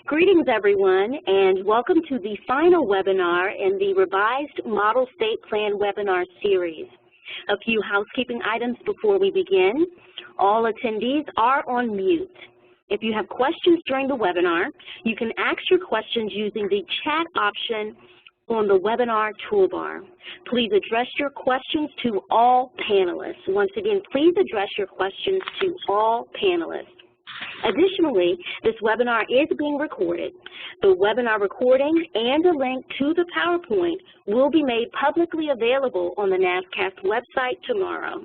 Greetings, everyone, and welcome to the final webinar in the revised Model State Plan webinar series. A few housekeeping items before we begin. All attendees are on mute. If you have questions during the webinar, you can ask your questions using the chat option on the webinar toolbar. Please address your questions to all panelists. Once again, please address your questions to all panelists. Additionally, this webinar is being recorded. The webinar recording and a link to the PowerPoint will be made publicly available on the NASCAST website tomorrow.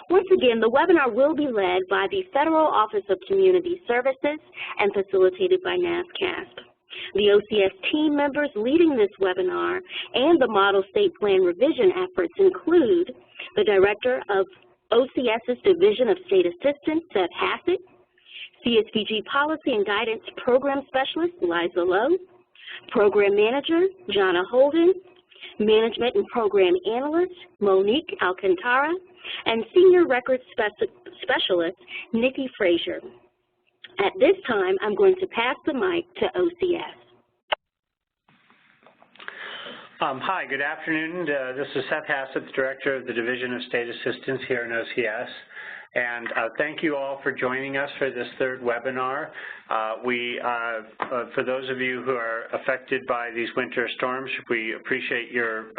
Once again, the webinar will be led by the Federal Office of Community Services and facilitated by NASCAST. The OCS team members leading this webinar and the Model State Plan revision efforts include the Director of OCS's Division of State Assistance, Seth Hassett, CSVG Policy and Guidance Program Specialist, Liza Lowe, Program Manager, Jonna Holden, Management and Program Analyst, Monique Alcantara, and Senior Records Specialist, Nikki Frazier. At this time, I'm going to pass the mic to OCS. Hi, good afternoon. This is Seth Hassett, the Director of the Division of State Assistance here in OCS. And thank you all for joining us for this third webinar. For those of you who are affected by these winter storms, we appreciate your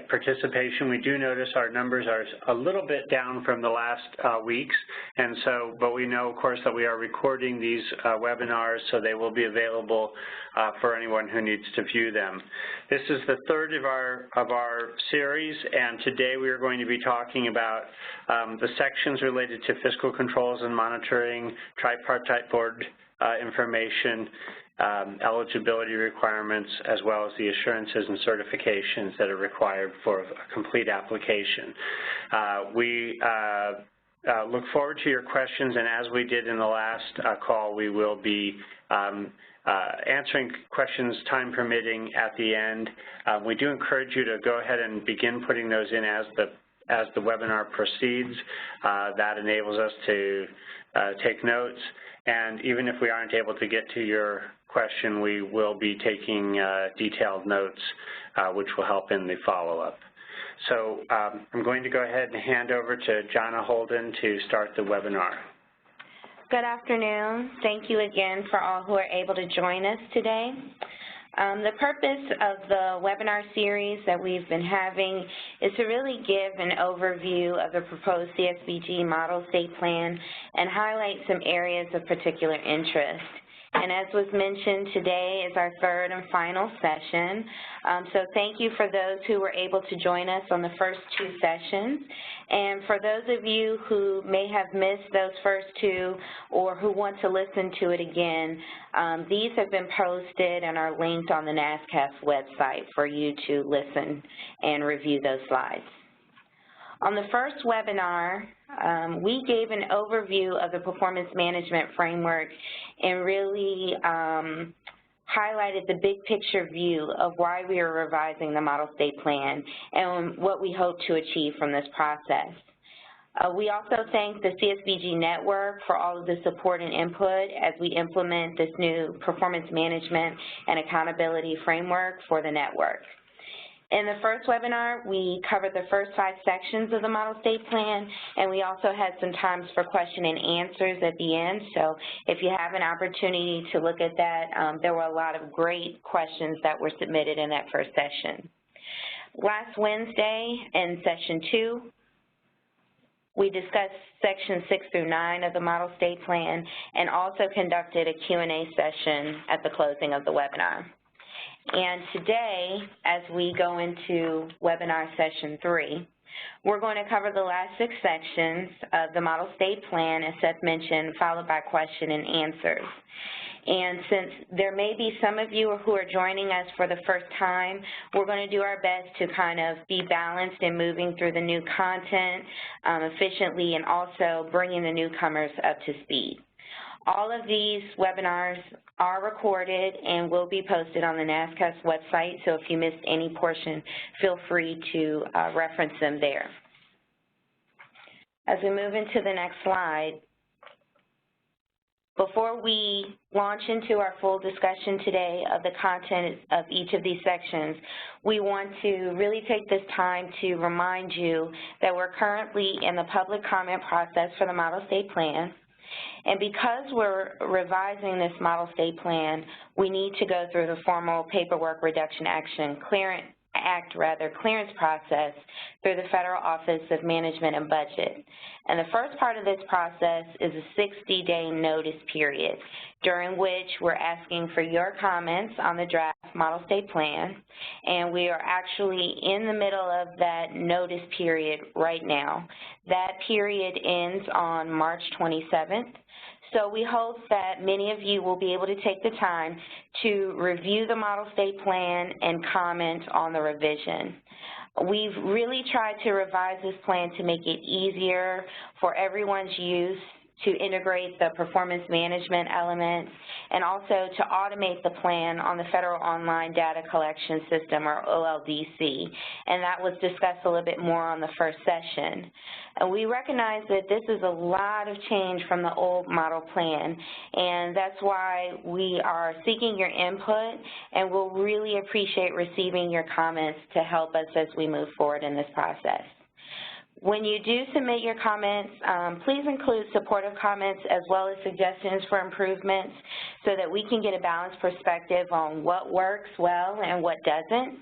participation. We do notice our numbers are a little bit down from the last weeks, and so, but we know, of course, that we are recording these webinars, so they will be available for anyone who needs to view them. This is the third of our series, and today we are going to be talking about the sections related to fiscal controls and monitoring, tripartite board information, eligibility requirements, as well as the assurances and certifications that are required for a complete application. We look forward to your questions, and as we did in the last call, we will be answering questions, time permitting, at the end. We do encourage you to go ahead and begin putting those in as the webinar proceeds. That enables us to take notes, and even if we aren't able to get to your question, we will be taking detailed notes, which will help in the follow-up. So I'm going to go ahead and hand over to Jonna Holden to start the webinar. Good afternoon. Thank you again for all who are able to join us today. The purpose of the webinar series that we've been having is to really give an overview of the proposed CSVG Model State Plan and highlight some areas of particular interest. And as was mentioned, today is our third and final session. So thank you for those who were able to join us on the first two sessions. And for those of you who may have missed those first two or who want to listen to it again, these have been posted and are linked on the NASCAST website for you to listen and review those slides. On the first webinar, we gave an overview of the performance management framework and really highlighted the big picture view of why we are revising the Model State Plan and what we hope to achieve from this process. We also thank the CSVG network for all of the support and input as we implement this new performance management and accountability framework for the network. In the first webinar, we covered the first 5 sections of the Model State Plan, and we also had some times for question and answers at the end. So if you have an opportunity to look at that, there were a lot of great questions that were submitted in that first session. Last Wednesday in session 2, we discussed sections 6 through 9 of the Model State Plan and also conducted a Q&A session at the closing of the webinar. And today, as we go into webinar session 3, we're going to cover the last 6 sections of the Model State Plan, as Seth mentioned, followed by question and answers. And since there may be some of you who are joining us for the first time, we're going to do our best to kind of be balanced in moving through the new content efficiently and also bringing the newcomers up to speed. All of these webinars are recorded and will be posted on the NASCAST website, so if you missed any portion, feel free to reference them there. As we move into the next slide, Before we launch into our full discussion today of the content of each of these sections, we want to really take this time to remind you that we're currently in the public comment process for the Model State Plan. And because we're revising this Model State Plan, we need to go through the formal Paperwork Reduction Clearance process through the Federal Office of Management and Budget. And the first part of this process is a 60-day notice period, during which we're asking for your comments on the draft Model State Plan, and we are actually in the middle of that notice period right now. That period ends on March 27th. So we hope that many of you will be able to take the time to review the Model State Plan and comment on the revision. We've really tried to revise this plan to make it easier for everyone's use, to integrate the performance management elements, and also to automate the plan on the Federal Online Data Collection System, or OLDC, and that was discussed a little bit more on the first session. And we recognize that this is a lot of change from the old model plan, and that's why we are seeking your input, and we'll really appreciate receiving your comments to help us as we move forward in this process. When you do submit your comments, please include supportive comments as well as suggestions for improvements so that we can get a balanced perspective on what works well and what doesn't.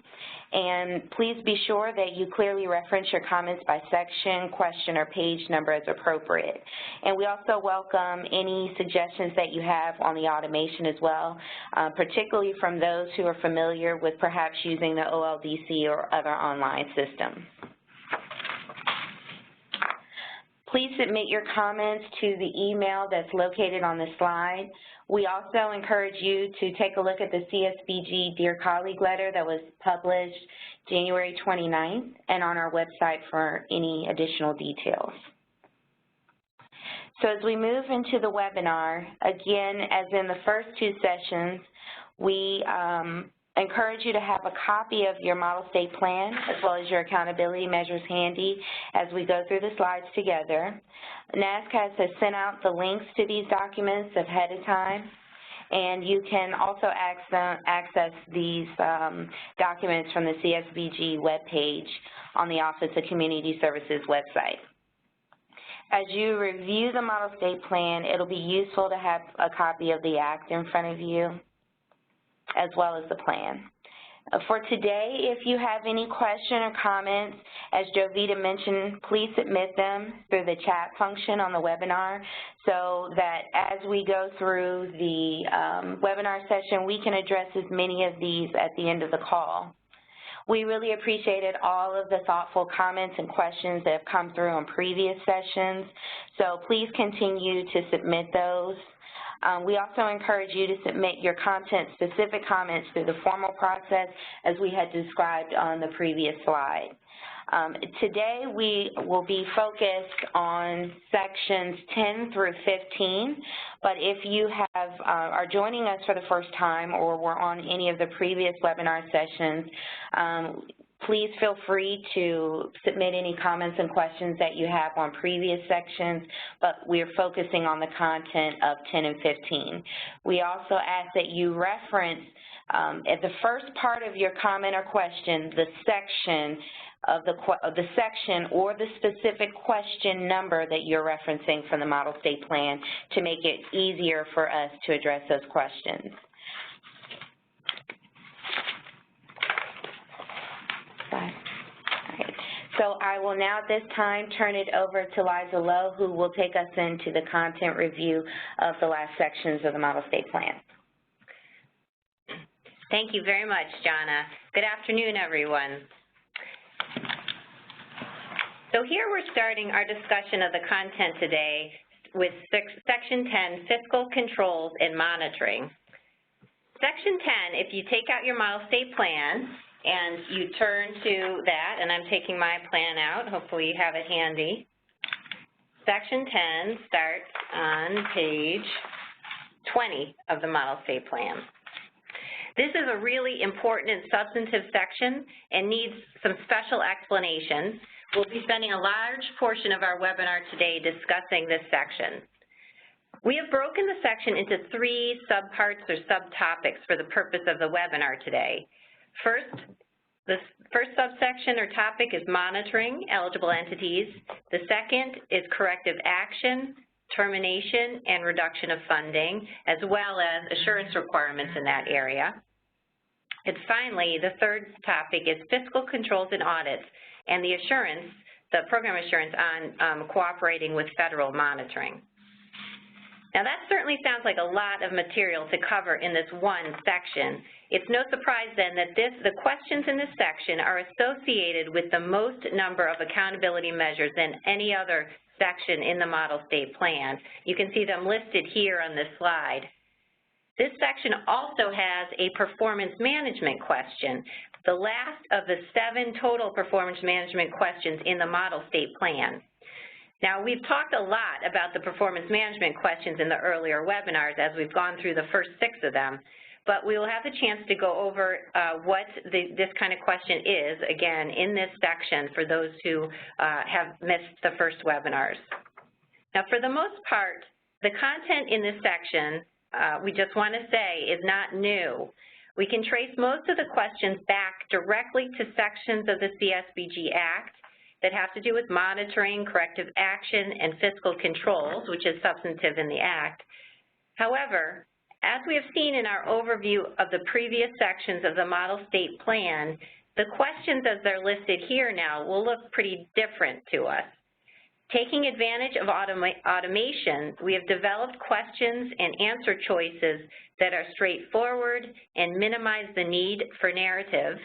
And please be sure that you clearly reference your comments by section, question, or page number as appropriate. And we also welcome any suggestions that you have on the automation as well, particularly from those who are familiar with perhaps using the OLDC or other online systems. Please submit your comments to the email that's located on the slide. We also encourage you to take a look at the CSBG Dear Colleague letter that was published January 29th and on our website for any additional details. So as we move into the webinar, again, as in the first two sessions, we encourage you to have a copy of your Model State Plan as well as your accountability measures handy as we go through the slides together. NASCAS has sent out the links to these documents ahead of time, and you can also access these documents from the CSBG webpage on the Office of Community Services website. As you review the Model State Plan, it'll be useful to have a copy of the Act in front of you, as well as the plan. For today, if you have any question or comments, as Jovita mentioned, please submit them through the chat function on the webinar so that as we go through the webinar session, we can address as many of these at the end of the call. We really appreciated all of the thoughtful comments and questions that have come through on previous sessions, so please continue to submit those. We also encourage you to submit your content-specific comments through the formal process as we had described on the previous slide. Today we will be focused on sections 10 through 15, but if you are joining us for the first time or were on any of the previous webinar sessions, please feel free to submit any comments and questions that you have on previous sections, but we're focusing on the content of 10 and 15. We also ask that you reference at the first part of your comment or question the section of the section or the specific question number that you're referencing from the Model State Plan to make it easier for us to address those questions. So I will now at this time turn it over to Liza Lowe, who will take us into the content review of the last sections of the Model State Plan. Thank you very much, Jonna. Good afternoon, everyone. So here we're starting our discussion of the content today with Section 10, Fiscal Controls and Monitoring. Section 10, if you take out your Model State Plan, and you turn to that, and I'm taking my plan out, hopefully you have it handy. Section 10 starts on page 20 of the Model State Plan. This is a really important and substantive section and needs some special explanation. We'll be spending a large portion of our webinar today discussing this section. We have broken the section into 3 subparts or subtopics for the purpose of the webinar today. First, the first subsection or topic is monitoring eligible entities. The second is corrective action, termination, and reduction of funding, as well as assurance requirements in that area. And finally, the third topic is fiscal controls and audits and the assurance, the program assurance on cooperating with federal monitoring. Now that certainly sounds like a lot of material to cover in this one section. It's no surprise then that the questions in this section are associated with the most number of accountability measures than any other section in the Model State Plan. You can see them listed here on this slide. This section also has a performance management question, the last of the 7 total performance management questions in the Model State Plan. Now, we've talked a lot about the performance management questions in the earlier webinars as we've gone through the first 6 of them, but we will have the chance to go over what this kind of question is, again, in this section for those who have missed the first webinars. Now, for the most part, the content in this section, we just want to say, is not new. We can trace most of the questions back directly to sections of the CSBG Act that have to do with monitoring, corrective action, and fiscal controls, which is substantive in the Act. However, as we have seen in our overview of the previous sections of the Model State Plan, the questions as they're listed here now will look pretty different to us. Taking advantage of automation, we have developed questions and answer choices that are straightforward and minimize the need for narrative,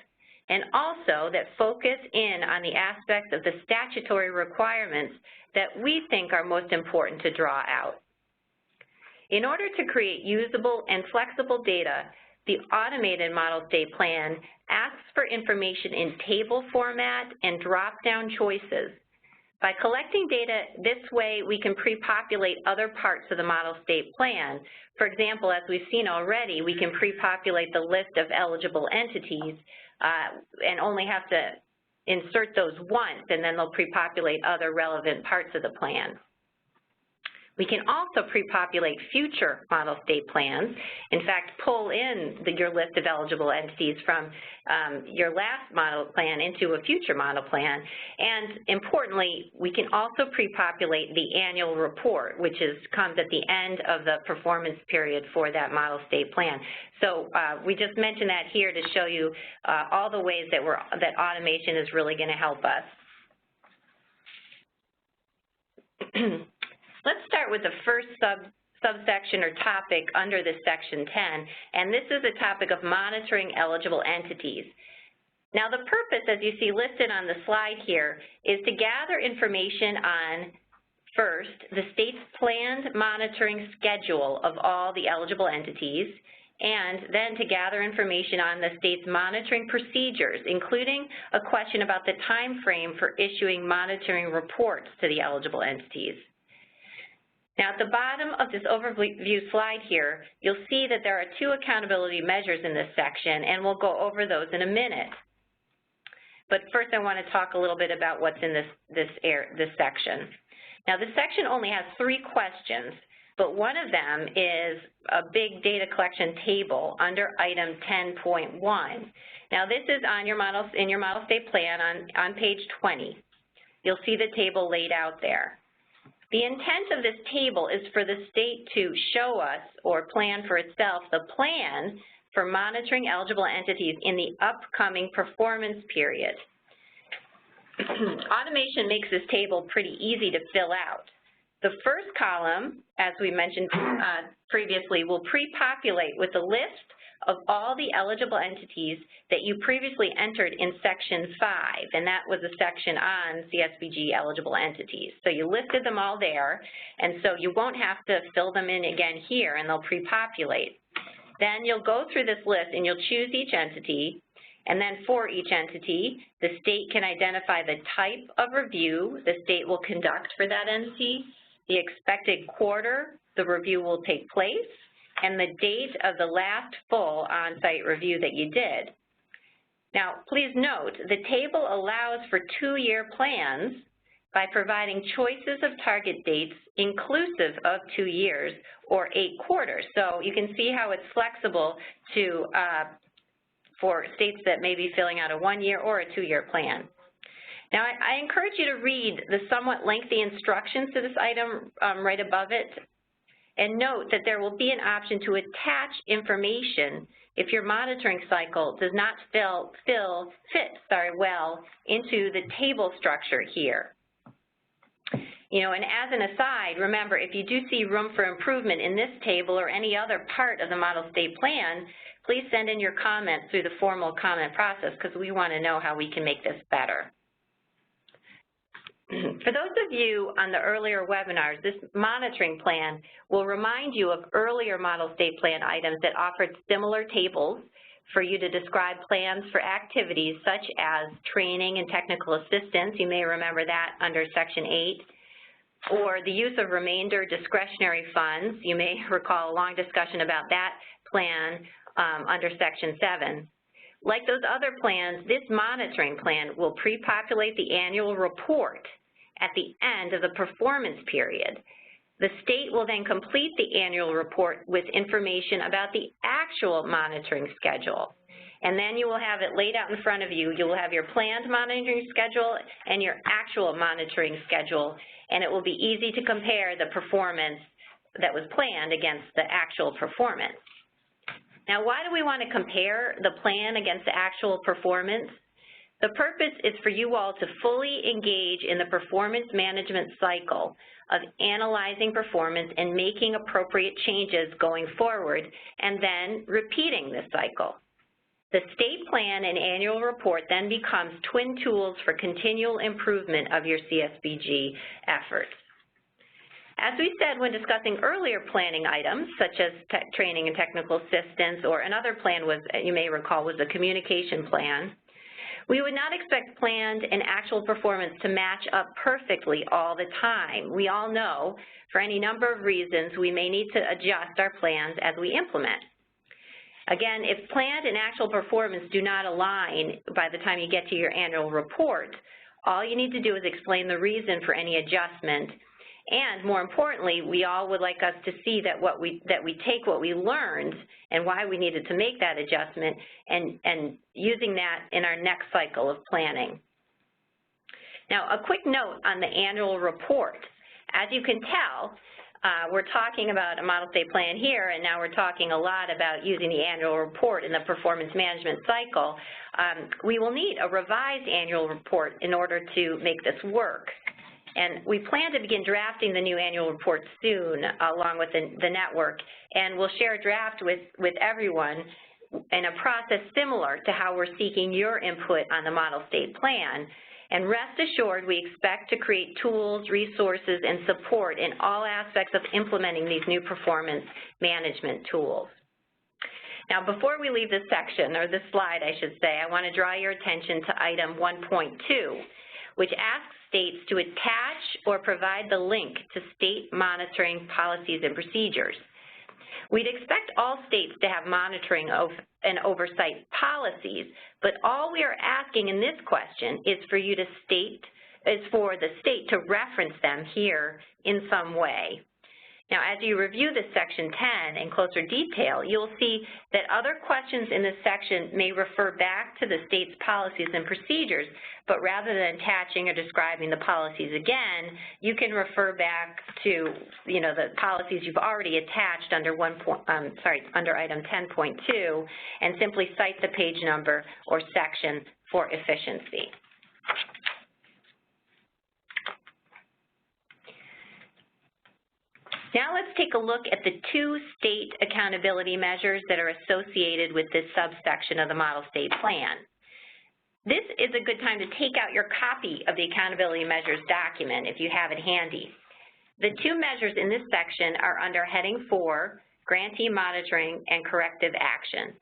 and also that focus in on the aspects of the statutory requirements that we think are most important to draw out. In order to create usable and flexible data, the automated Model State Plan asks for information in table format and drop-down choices. By collecting data this way, we can pre-populate other parts of the Model State Plan. For example, as we've seen already, we can pre-populate the list of eligible entities and only have to insert those once, and then they'll pre-populate other relevant parts of the plan. We can also pre-populate future Model State Plans. In fact, pull in your list of eligible entities from your last model plan into a future model plan. And importantly, we can also pre-populate the annual report, which comes at the end of the performance period for that Model State Plan. So we just mentioned that here to show you all the ways that automation is really going to help us. Let's start with the first subsection or topic under this Section 10, and this is the topic of monitoring eligible entities. Now, the purpose, as you see listed on the slide here, is to gather information on, first, the state's planned monitoring schedule of all the eligible entities, and then to gather information on the state's monitoring procedures, including a question about the time frame for issuing monitoring reports to the eligible entities. Now, at the bottom of this overview slide here, you'll see that there are 2 accountability measures in this section, and we'll go over those in a minute. But first, I want to talk a little bit about what's in this section. Now, this section only has 3 questions, but one of them is a big data collection table under item 10.1. Now, this is in your Model State Plan on page 20. You'll see the table laid out there. The intent of this table is for the state to show us or plan for itself the plan for monitoring eligible entities in the upcoming performance period. Automation makes this table pretty easy to fill out. The first column, as we mentioned previously, will pre-populate with a list of all the eligible entities that you previously entered in Section 5, and that was a section on CSBG eligible entities. So you listed them all there, and so you won't have to fill them in again here, and they'll pre-populate. Then you'll go through this list, and you'll choose each entity, and then for each entity, the state can identify the type of review the state will conduct for that entity, the expected quarter the review will take place, and the date of the last full on-site review that you did. Now, please note, the table allows for 2-year plans, by providing choices of target dates inclusive of 2 years or 8 quarters. So you can see how it's flexible to for states that may be filling out a 1-year or a 2-year plan. Now, I encourage you to read the somewhat lengthy instructions to this item right above it, and note that there will be an option to attach information if your monitoring cycle does not fit well into the table structure here. You know, and as an aside, remember, if you do see room for improvement in this table or any other part of the model state plan, please send in your comments through the formal comment process, because we want to know how we can make this better. For those of you on the earlier webinars, this monitoring plan will remind you of earlier model state plan items that offered similar tables for you to describe plans for activities such as training and technical assistance. You may remember that under Section 8. Or the use of remainder discretionary funds. You may recall a long discussion about that plan under Section 7. Like those other plans, this monitoring plan will pre-populate the annual report at the end of the performance period. The state will then complete the annual report with information about the actual monitoring schedule. And then you will have it laid out in front of you. You will have your planned monitoring schedule and your actual monitoring schedule, and it will be easy to compare the performance that was planned against the actual performance. Now, why do we want to compare the plan against the actual performance? The purpose is for you all to fully engage in the performance management cycle of analyzing performance and making appropriate changes going forward, and then repeating this cycle. The state plan and annual report then becomes twin tools for continual improvement of your CSBG efforts. As we said when discussing earlier planning items, such as training and technical assistance, or another plan was, you may recall, was the communication plan, we would not expect planned and actual performance to match up perfectly all the time. We all know, for any number of reasons, we may need to adjust our plans as we implement. Again, if planned and actual performance do not align by the time you get to your annual report, all you need to do is explain the reason for any adjustment. And more importantly, we all would like us to see that we take what we learned and why we needed to make that adjustment and using that in our next cycle of planning. Now, a quick note on the annual report. As you can tell, we're talking about a model state plan here, and now we're talking a lot about using the annual report in the performance management cycle. We will need a revised annual report in order to make this work. And we plan to begin drafting the new annual report soon, along with the network, and we'll share a draft with everyone in a process similar to how we're seeking your input on the model state plan. And rest assured, we expect to create tools, resources, and support in all aspects of implementing these new performance management tools. Now, before we leave this section, or this slide, I should say, I want to draw your attention to item 1.2, which asks states to attach or provide the link to state monitoring policies and procedures. We'd expect all states to have monitoring and oversight policies, but all we are asking in this question is for you to for the state to reference them here in some way. Now, as you review this section 10 in closer detail, you'll see that other questions in this section may refer back to the state's policies and procedures, but rather than attaching or describing the policies again, you can refer back to, the policies you've already attached under under item 10.2, and simply cite the page number or section for efficiency. Now let's take a look at the 2 state accountability measures that are associated with this subsection of the model state plan. This is a good time to take out your copy of the accountability measures document if you have it handy. The 2 measures in this section are under heading 4, grantee monitoring and corrective action.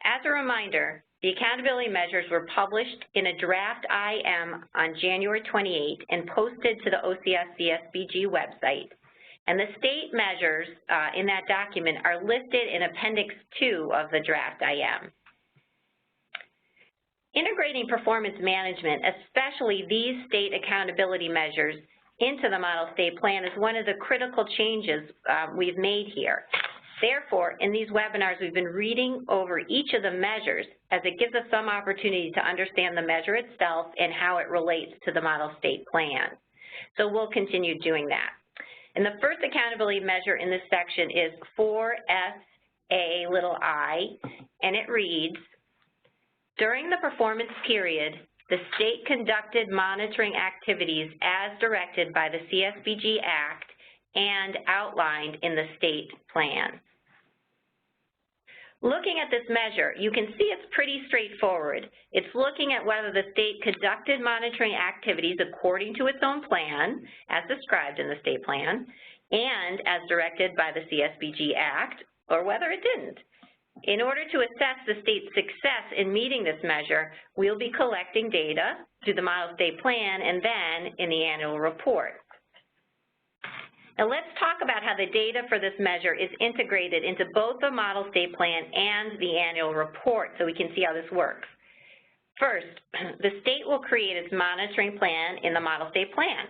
As a reminder, the accountability measures were published in a draft IM on January 28 and posted to the OCS CSBG website. And the state measures in that document are listed in Appendix 2 of the draft IM. Integrating performance management, especially these state accountability measures, into the model state plan is one of the critical changes we've made here. Therefore, in these webinars, we've been reading over each of the measures as it gives us some opportunity to understand the measure itself and how it relates to the model state plan. So we'll continue doing that. And the first accountability measure in this section is 4SAi, and it reads, during the performance period, the state conducted monitoring activities as directed by the CSBG Act and outlined in the state plan. Looking at this measure, you can see it's pretty straightforward. It's looking at whether the state conducted monitoring activities according to its own plan, as described in the state plan, and as directed by the CSBG Act, or whether it didn't. In order to assess the state's success in meeting this measure, we'll be collecting data through the model state plan and then in the annual report. Now let's talk about how the data for this measure is integrated into both the model state plan and the annual report so we can see how this works. First, the state will create its monitoring plan in the model state plan.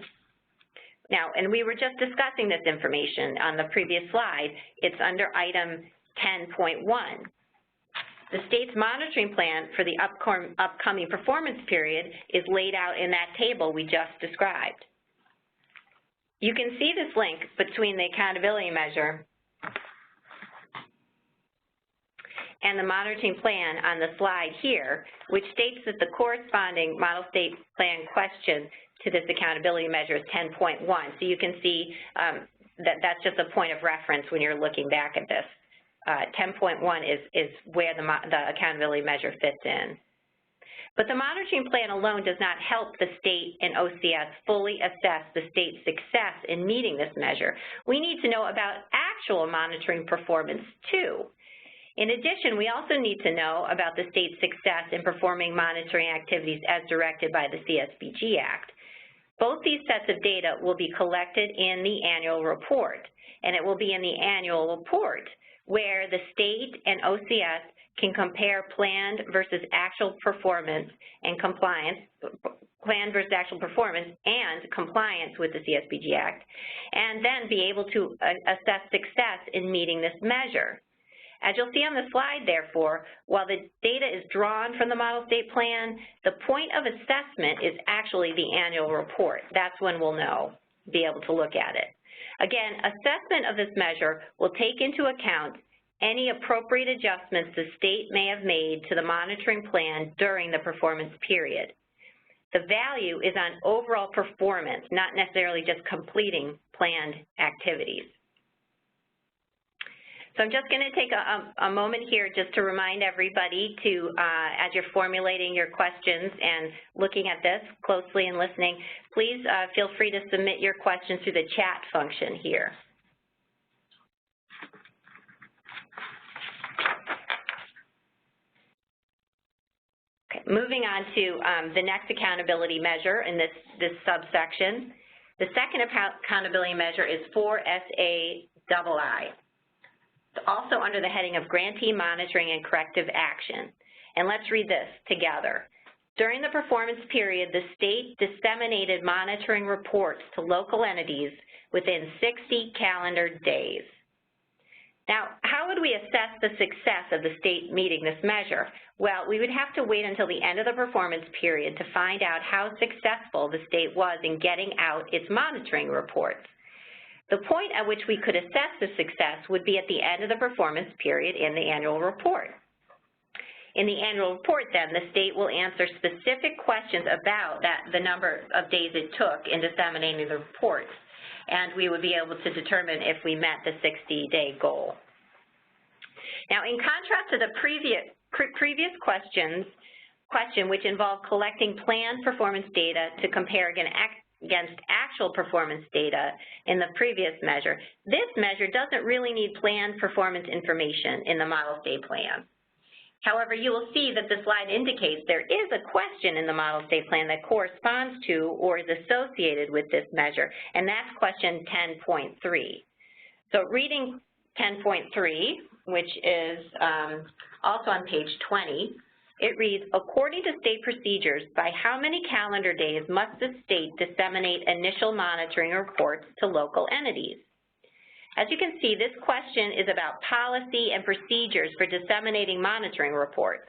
Now, and we were just discussing this information on the previous slide. It's under item 10.1. The state's monitoring plan for the upcoming performance period is laid out in that table we just described. You can see this link between the accountability measure and the monitoring plan on the slide here, which states that the corresponding model state plan question to this accountability measure is 10.1. So you can see that that's just a point of reference when you're looking back at this. 10.1 is where the accountability measure fits in. But the monitoring plan alone does not help the state and OCS fully assess the state's success in meeting this measure. We need to know about actual monitoring performance too. In addition, we also need to know about the state's success in performing monitoring activities as directed by the CSBG Act. Both these sets of data will be collected in the annual report, and it will be in the annual report where the state and OCS can compare planned versus actual performance and compliance, planned versus actual performance and compliance with the CSBG Act, and then be able to assess success in meeting this measure. As you'll see on the slide, therefore, while the data is drawn from the model state plan, the point of assessment is actually the annual report. That's when we'll know, be able to look at it. Again, assessment of this measure will take into account any appropriate adjustments the state may have made to the monitoring plan during the performance period. The value is on overall performance, not necessarily just completing planned activities. So I'm just going to take a moment here just to remind everybody to, as you're formulating your questions and looking at this closely and listening, please feel free to submit your questions through the chat function here. Okay, moving on to the next accountability measure in this subsection. The second accountability measure is 4SAii. It's also under the heading of Grantee Monitoring and Corrective Action. And let's read this together. During the performance period, the state disseminated monitoring reports to local entities within 60 calendar days. Now, how would we assess the success of the state meeting this measure? Well, we would have to wait until the end of the performance period to find out how successful the state was in getting out its monitoring reports. The point at which we could assess the success would be at the end of the performance period in the annual report. In the annual report, then, the state will answer specific questions about the number of days it took in disseminating the reports, and we would be able to determine if we met the 60-day goal. Now, in contrast to the previous question, which involved collecting planned performance data to compare against actual performance data in the previous measure, this measure doesn't really need planned performance information in the model state plan. However, you will see that the slide indicates there is a question in the model state plan that corresponds to or is associated with this measure, and that's question 10.3. So reading 10.3, which is also on page 20, It reads, according to state procedures, by how many calendar days must the state disseminate initial monitoring reports to local entities? As you can see, this question is about policy and procedures for disseminating monitoring reports.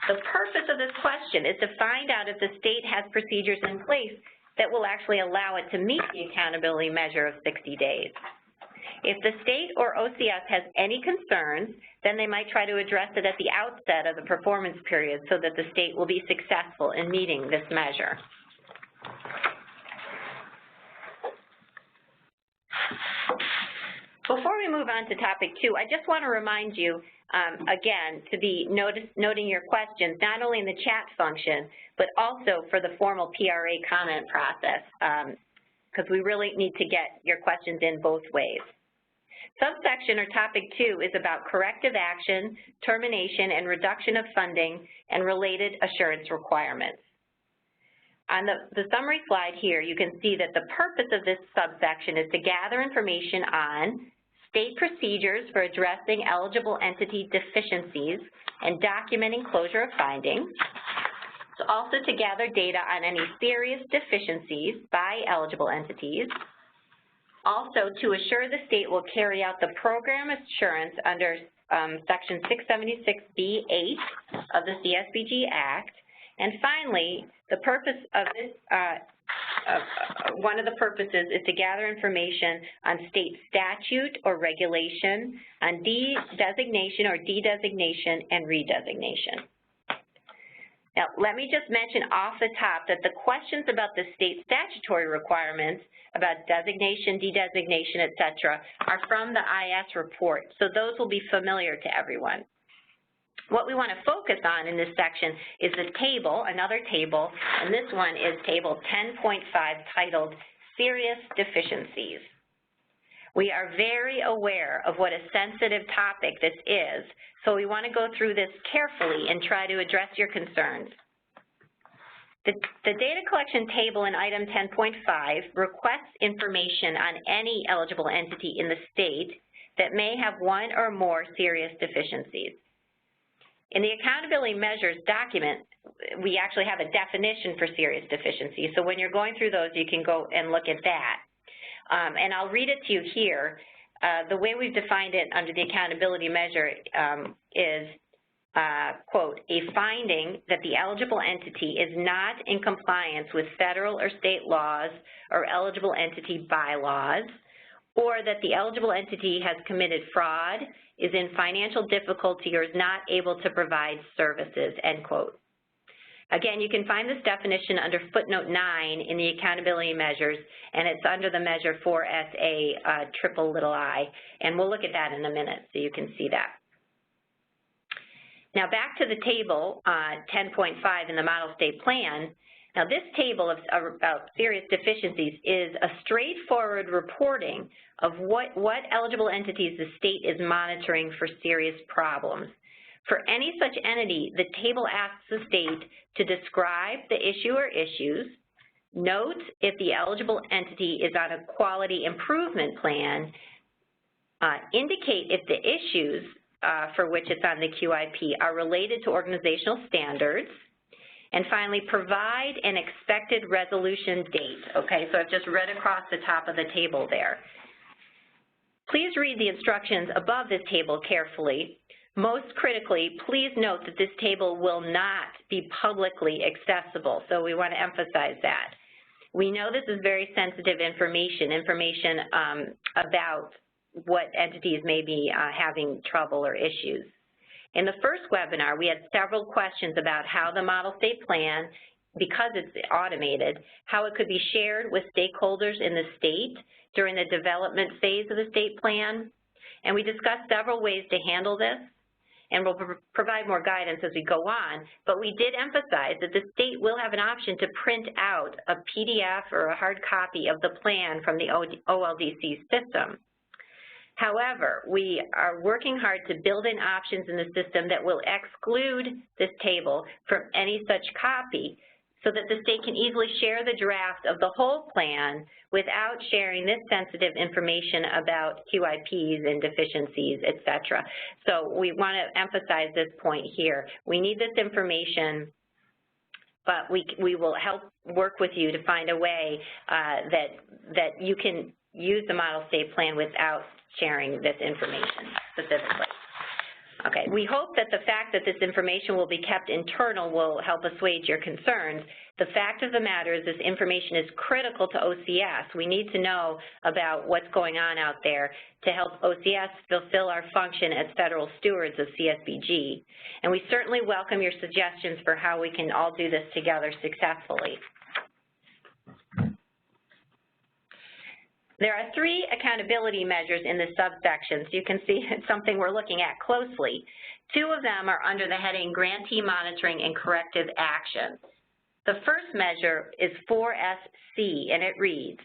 The purpose of this question is to find out if the state has procedures in place that will actually allow it to meet the accountability measure of 60 days. If the state or OCS has any concerns, then they might try to address it at the outset of the performance period so that the state will be successful in meeting this measure. Before we move on to topic 2, I just want to remind you, again, to be noting your questions, not only in the chat function, but also for the formal PRA comment process, because we really need to get your questions in both ways. Subsection or topic 2 is about corrective action, termination, and reduction of funding and related assurance requirements. On the summary slide here, you can see that the purpose of this subsection is to gather information on state procedures for addressing eligible entity deficiencies and documenting closure of findings. It's also to gather data on any serious deficiencies by eligible entities. Also, to assure the state will carry out the program assurance under Section 676B8 of the CSBG Act. And finally, the purpose of this, one of the purposes is to gather information on state statute or regulation, on designation or de-designation and redesignation. Now, let me just mention off the top that the questions about the state statutory requirements about designation, de-designation, et cetera, are from the IS report, so those will be familiar to everyone. What we want to focus on in this section is the table, another table, and this one is table 10.5 titled Serious Deficiencies. We are very aware of what a sensitive topic this is, so we want to go through this carefully and try to address your concerns. The data collection table in item 10.5 requests information on any eligible entity in the state that may have one or more serious deficiencies. In the accountability measures document, we actually have a definition for serious deficiencies, so when you're going through those, you can go and look at that. And I'll read it to you here. The way we've defined it under the accountability measure is, quote, a finding that the eligible entity is not in compliance with federal or state laws or eligible entity bylaws, or that the eligible entity has committed fraud, is in financial difficulty, or is not able to provide services, end quote. Again, you can find this definition under footnote 9 in the accountability measures, and it's under the measure 4SA III, and we'll look at that in a minute so you can see that. Now back to the table 10.5 in the model state plan. Now this table about serious deficiencies is a straightforward reporting of what eligible entities the state is monitoring for serious problems. For any such entity, the table asks the state to describe the issue or issues, note if the eligible entity is on a quality improvement plan, indicate if the issues for which it's on the QIP are related to organizational standards, and finally, provide an expected resolution date. Okay, so I've just read across the top of the table there. Please read the instructions above this table carefully. Most critically, please note that this table will not be publicly accessible, so we want to emphasize that. We know this is very sensitive information about what entities may be having trouble or issues. In the first webinar, we had several questions about how the model state plan, because it's automated, how it could be shared with stakeholders in the state during the development phase of the state plan. And we discussed several ways to handle this, and we'll provide more guidance as we go on, but we did emphasize that the state will have an option to print out a PDF or a hard copy of the plan from the OLDC system. However, we are working hard to build in options in the system that will exclude this table from any such copy so that the state can easily share the draft of the whole plan without sharing this sensitive information about QIPs and deficiencies, et cetera. So we want to emphasize this point here. We need this information, but we will help work with you to find a way that you can use the model state plan without sharing this information specifically. Okay, we hope that the fact that this information will be kept internal will help assuage your concerns. The fact of the matter is this information is critical to OCS. We need to know about what's going on out there to help OCS fulfill our function as federal stewards of CSBG. And we certainly welcome your suggestions for how we can all do this together successfully. There are 3 accountability measures in this subsection, so you can see it's something we're looking at closely. 2 of them are under the heading Grantee Monitoring and Corrective Action. The first measure is 4SC, and it reads,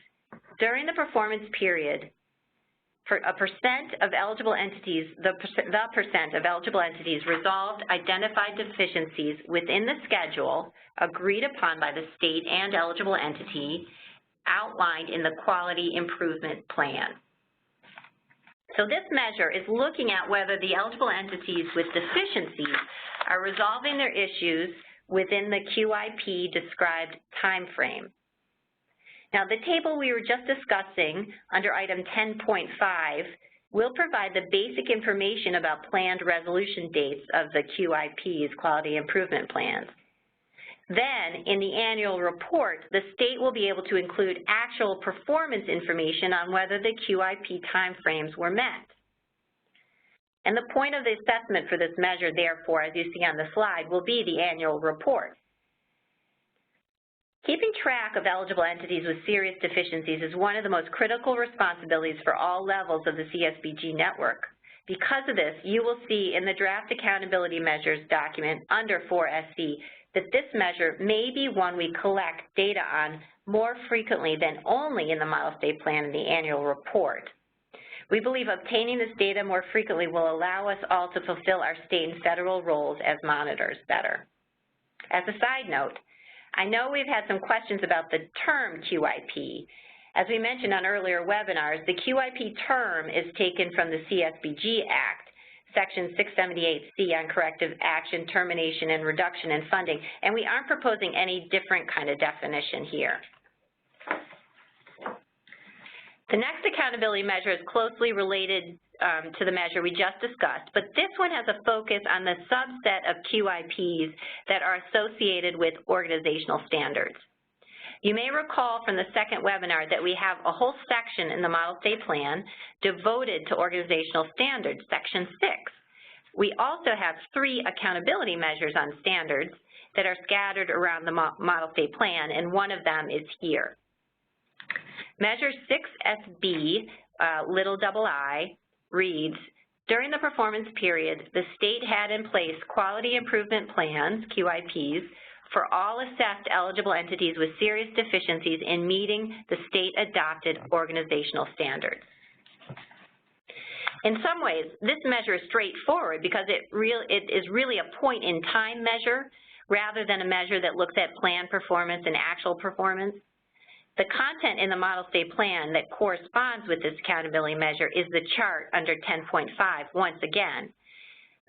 during the performance period, for a percent of eligible entities, the percent of eligible entities resolved identified deficiencies within the schedule agreed upon by the state and eligible entity outlined in the Quality Improvement Plan. So this measure is looking at whether the eligible entities with deficiencies are resolving their issues within the QIP described time frame. Now, the table we were just discussing under item 10.5 will provide the basic information about planned resolution dates of the QIP's quality improvement plans. Then, in the annual report, the state will be able to include actual performance information on whether the QIP timeframes were met. And the point of the assessment for this measure, therefore, as you see on the slide, will be the annual report. Keeping track of eligible entities with serious deficiencies is one of the most critical responsibilities for all levels of the CSBG network. Because of this, you will see in the draft accountability measures document under 4SC that this measure may be one we collect data on more frequently than only in the model state plan and the annual report. We believe obtaining this data more frequently will allow us all to fulfill our state and federal roles as monitors better. As a side note, I know we've had some questions about the term QIP. As we mentioned on earlier webinars, the QIP term is taken from the CSBG Act, Section 678C on corrective action, termination, and reduction in funding, and we aren't proposing any different kind of definition here. The next accountability measure is closely related to the measure we just discussed, but this one has a focus on the subset of QIPs that are associated with organizational standards. You may recall from the second webinar that we have a whole section in the Model State Plan devoted to organizational standards, Section 6. We also have 3 accountability measures on standards that are scattered around the Model State Plan, and one of them is here. Measure 6SB, little I, reads, during the performance period, the state had in place quality improvement plans, QIPs, for all assessed eligible entities with serious deficiencies in meeting the state-adopted organizational standards. In some ways, this measure is straightforward because it is really a point-in-time measure rather than a measure that looks at plan performance and actual performance. The content in the Model State Plan that corresponds with this accountability measure is the chart under 10.5 once again.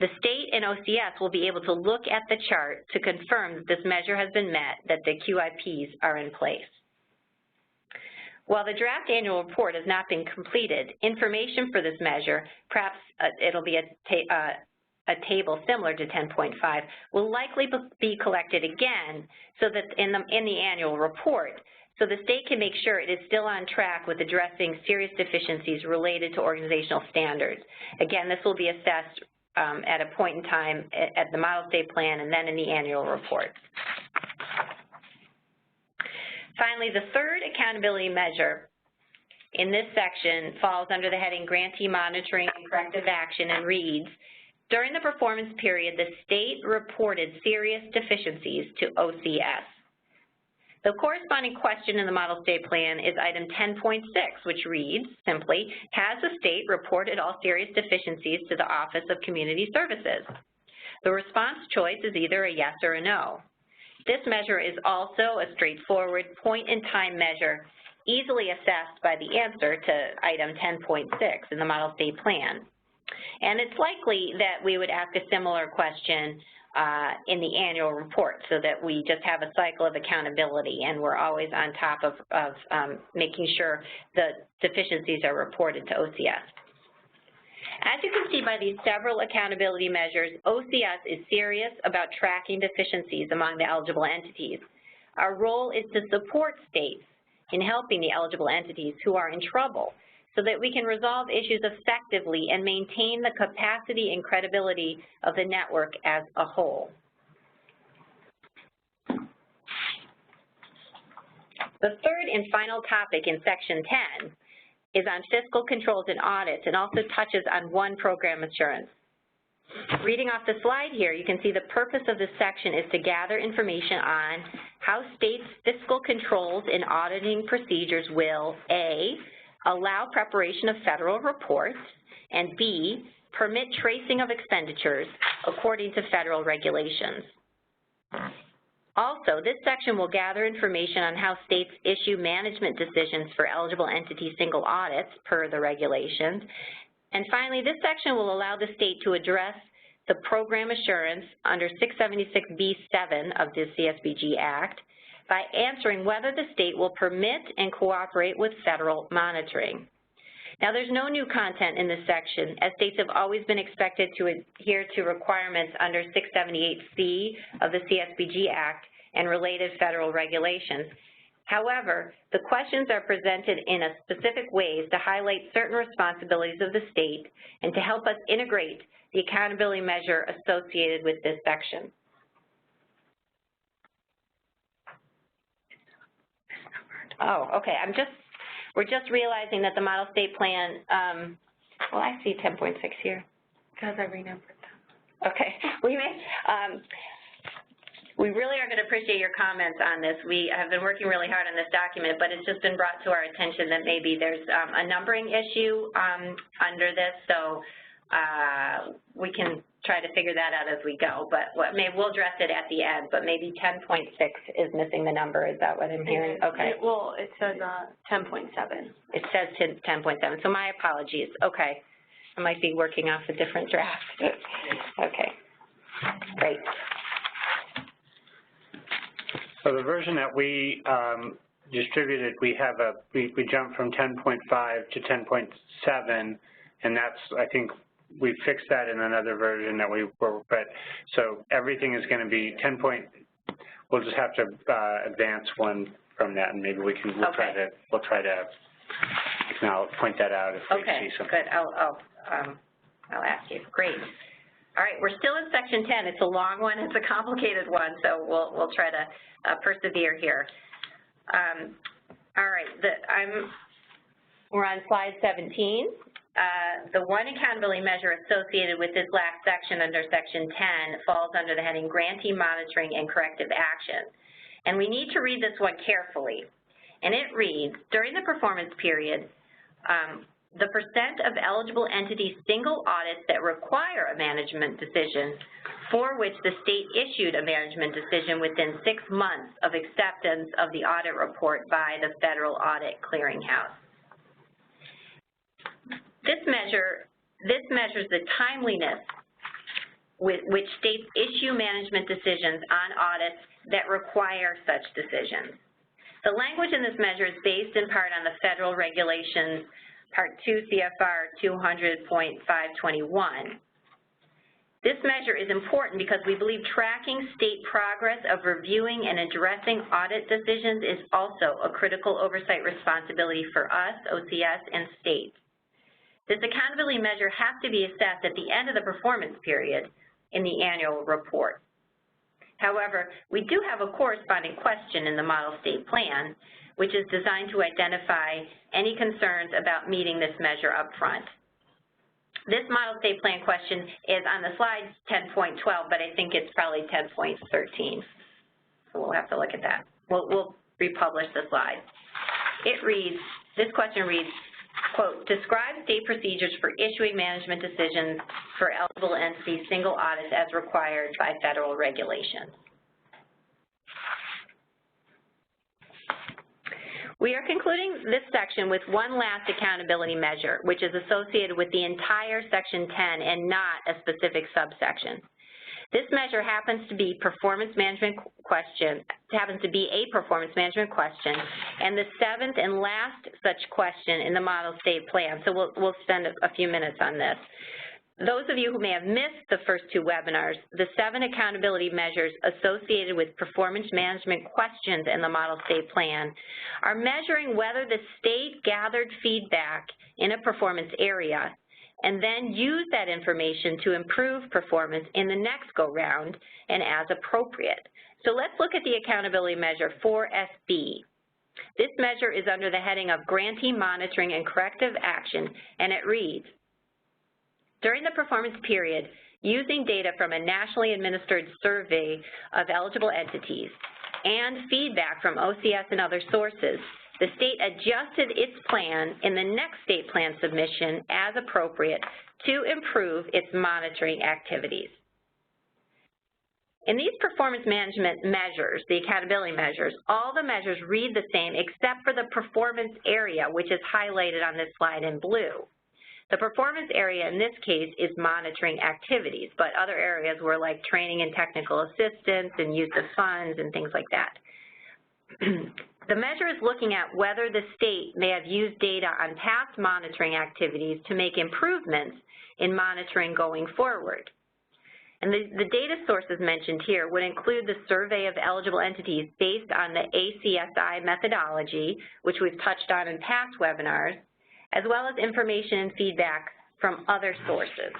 The state and OCS will be able to look at the chart to confirm that this measure has been met, that the QIPs are in place. While the draft annual report has not been completed, information for this measure, perhaps it'll be a table similar to 10.5, will likely be collected again so that in the annual report, so the state can make sure it is still on track with addressing serious deficiencies related to organizational standards. Again, this will be assessed at a point in time at the Model State Plan and then in the annual report. Finally, the third accountability measure in this section falls under the heading Grantee Monitoring and Corrective Action and reads, during the performance period, the state reported serious deficiencies to OCS. The corresponding question in the Model State Plan is item 10.6, which reads simply, has the state reported all serious deficiencies to the Office of Community Services? The response choice is either a yes or a no. This measure is also a straightforward point-in-time measure easily assessed by the answer to item 10.6 in the Model State Plan. And it's likely that we would ask a similar question in the annual report so that we just have a cycle of accountability and we're always on top of making sure the deficiencies are reported to OCS. As you can see by these several accountability measures, OCS is serious about tracking deficiencies among the eligible entities. Our role is to support states in helping the eligible entities who are in trouble so that we can resolve issues effectively and maintain the capacity and credibility of the network as a whole. The third and final topic in Section 10 is on fiscal controls and audits and also touches on one program assurance. Reading off the slide here, you can see the purpose of this section is to gather information on how states' fiscal controls and auditing procedures will, A, allow preparation of federal reports, and B, permit tracing of expenditures according to federal regulations. Also, this section will gather information on how states issue management decisions for eligible entity single audits per the regulations. And finally, this section will allow the state to address the program assurance under 676B7 of the CSBG Act by answering whether the state will permit and cooperate with federal monitoring. Now, there's no new content in this section, as states have always been expected to adhere to requirements under 678C of the CSBG Act and related federal regulations. However, the questions are presented in a specific ways to highlight certain responsibilities of the state and to help us integrate the accountability measure associated with this section. Oh, okay, we're just realizing that the Model State Plan, well, I see 10.6 here. Because I renumbered them. Okay, we really are going to appreciate your comments on this. We have been working really hard on this document, but it's just been brought to our attention that maybe there's a numbering issue under this, so we can try to figure that out as we go. But maybe we'll address it at the end, but maybe 10.6 is missing the number. Is that what I'm hearing? Okay. Well, it says 10.7. It says 10.7, so my apologies. Okay. I might be working off a different draft. Okay. Great. So the version that we distributed, we jumped from 10.5 to 10.7, and that's, I think, we fixed that in another version that we were, but so everything is going to be 10. We'll just have to advance one from that, and maybe we'll try to point that out if we see something. Okay, good. I'll ask you. Great. All right, we're still in Section 10. It's a long one. It's a complicated one, so we'll try to persevere here. All right, we're on slide 17. The one accountability measure associated with this last section under Section 10 falls under the heading Grantee Monitoring and Corrective Action. And we need to read this one carefully. And it reads, during the performance period, the percent of eligible entities single audits that require a management decision for which the state issued a management decision within 6 months of acceptance of the audit report by the Federal Audit Clearinghouse. This measures the timeliness with which states issue management decisions on audits that require such decisions. The language in this measure is based in part on the federal regulations, Part 2 CFR 200.521. This measure is important because we believe tracking state progress of reviewing and addressing audit decisions is also a critical oversight responsibility for us, OCS, and states. This accountability measure has to be assessed at the end of the performance period in the annual report. However, we do have a corresponding question in the Model State Plan, which is designed to identify any concerns about meeting this measure up front. This Model State Plan question is on the slide 10.12, but I think it's probably 10.13. So we'll have to look at that. We'll republish the slide. This question reads, quote, describe state procedures for issuing management decisions for eligible entities single audits as required by federal regulations. We are concluding this section with one last accountability measure, which is associated with the entire Section 10 and not a specific subsection. This measure happens to be a performance management question, and the seventh and last such question in the model state plan. So we'll spend a few minutes on this. Those of you who may have missed the first two webinars, the 7 accountability measures associated with performance management questions in the model state plan are measuring whether the state gathered feedback in a performance area and then use that information to improve performance in the next go-round and as appropriate. So let's look at the accountability measure 4SB. This measure is under the heading of Grantee Monitoring and Corrective Action, and it reads, during the performance period, using data from a nationally administered survey of eligible entities and feedback from OCS and other sources, the state adjusted its plan in the next state plan submission as appropriate to improve its monitoring activities. In these performance management measures, the accountability measures, all the measures read the same except for the performance area, which is highlighted on this slide in blue. The performance area in this case is monitoring activities, but other areas were like training and technical assistance and use of funds and things like that. The measure is looking at whether the state may have used data on past monitoring activities to make improvements in monitoring going forward. And the data sources mentioned here would include the survey of eligible entities based on the ACSI methodology, which we've touched on in past webinars, as well as information and feedback from other sources.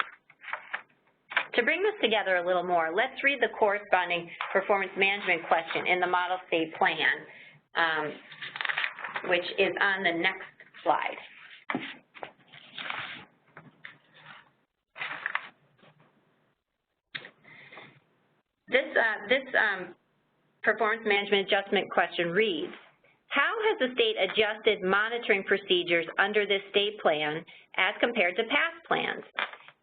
To bring this together a little more, let's read the corresponding performance management question in the model state plan, which is on the next slide. This performance management adjustment question reads, how has the state adjusted monitoring procedures under this state plan as compared to past plans?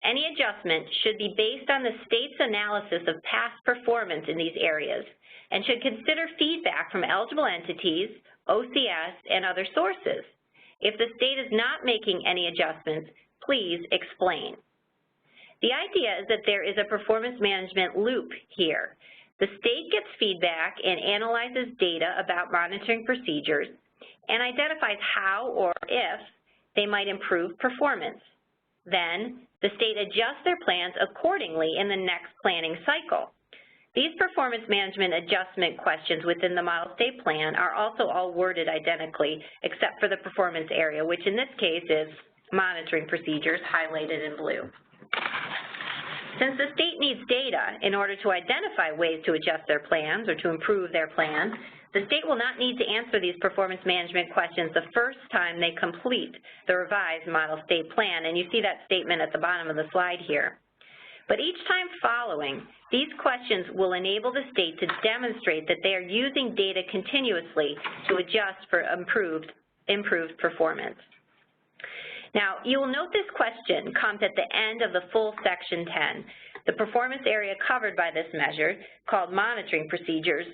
Any adjustment should be based on the state's analysis of past performance in these areas and should consider feedback from eligible entities, OCS, and other sources. If the state is not making any adjustments, please explain. The idea is that there is a performance management loop here. The state gets feedback and analyzes data about monitoring procedures and identifies how or if they might improve performance. Then, the state adjusts their plans accordingly in the next planning cycle. These performance management adjustment questions within the model state plan are also all worded identically except for the performance area, which in this case is monitoring procedures highlighted in blue. Since the state needs data in order to identify ways to adjust their plans or to improve their plan, the state will not need to answer these performance management questions the first time they complete the revised model state plan, and you see that statement at the bottom of the slide here. But each time following, these questions will enable the state to demonstrate that they are using data continuously to adjust for improved performance. Now, you will note this question comes at the end of the full Section 10. The performance area covered by this measure, called monitoring procedures,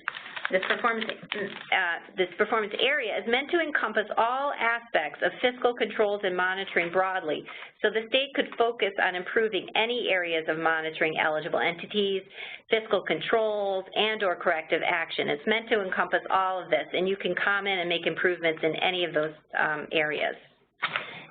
this performance area is meant to encompass all aspects of fiscal controls and monitoring broadly, so the state could focus on improving any areas of monitoring eligible entities, fiscal controls, and or corrective action. It's meant to encompass all of this, and you can comment and make improvements in any of those areas.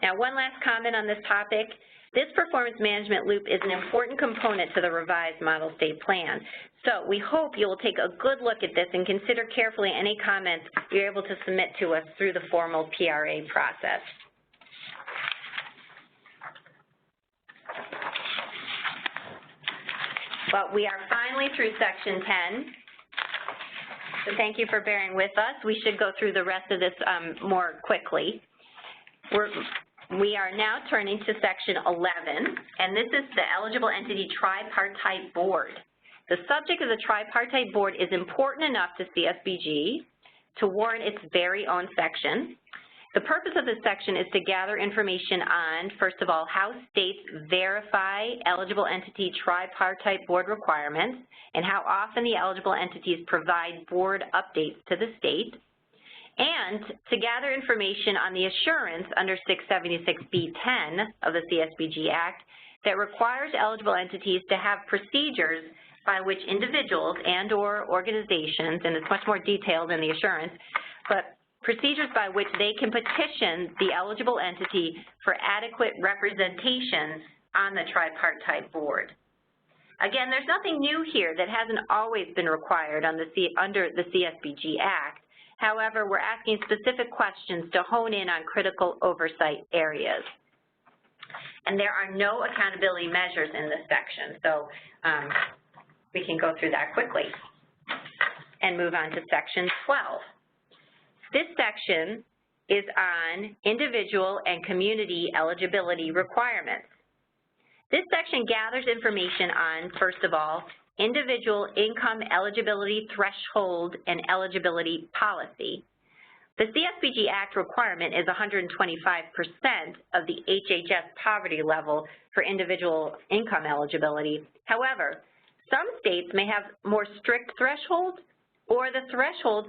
Now, one last comment on this topic. This performance management loop is an important component to the revised model state plan. So we hope you will take a good look at this and consider carefully any comments you're able to submit to us through the formal PRA process. Well, we are finally through Section 10. So thank you for bearing with us. We should go through the rest of this more quickly. We are now turning to Section 11, and this is the Eligible Entity Tripartite Board. The subject of the Tripartite Board is important enough to CSBG to warrant its very own section. The purpose of this section is to gather information on, first of all, how states verify eligible entity tripartite board requirements and how often the eligible entities provide board updates to the state. and to gather information on the assurance under 676B10 of the CSBG Act that requires eligible entities to have procedures by which individuals and/or organizations, and it's much more detailed than the assurance, but procedures by which they can petition the eligible entity for adequate representation on the tripartite board. Again, there's nothing new here that hasn't always been required under the CSBG Act. However, we're asking specific questions to hone in on critical oversight areas. And there are no accountability measures in this section, so we can go through that quickly and move on to Section 12. This section is on individual and community eligibility requirements. This section gathers information on, first of all, individual income eligibility threshold and eligibility policy. The CSBG Act requirement is 125% of the HHS poverty level for individual income eligibility. However, some states may have more strict thresholds, or the thresholds,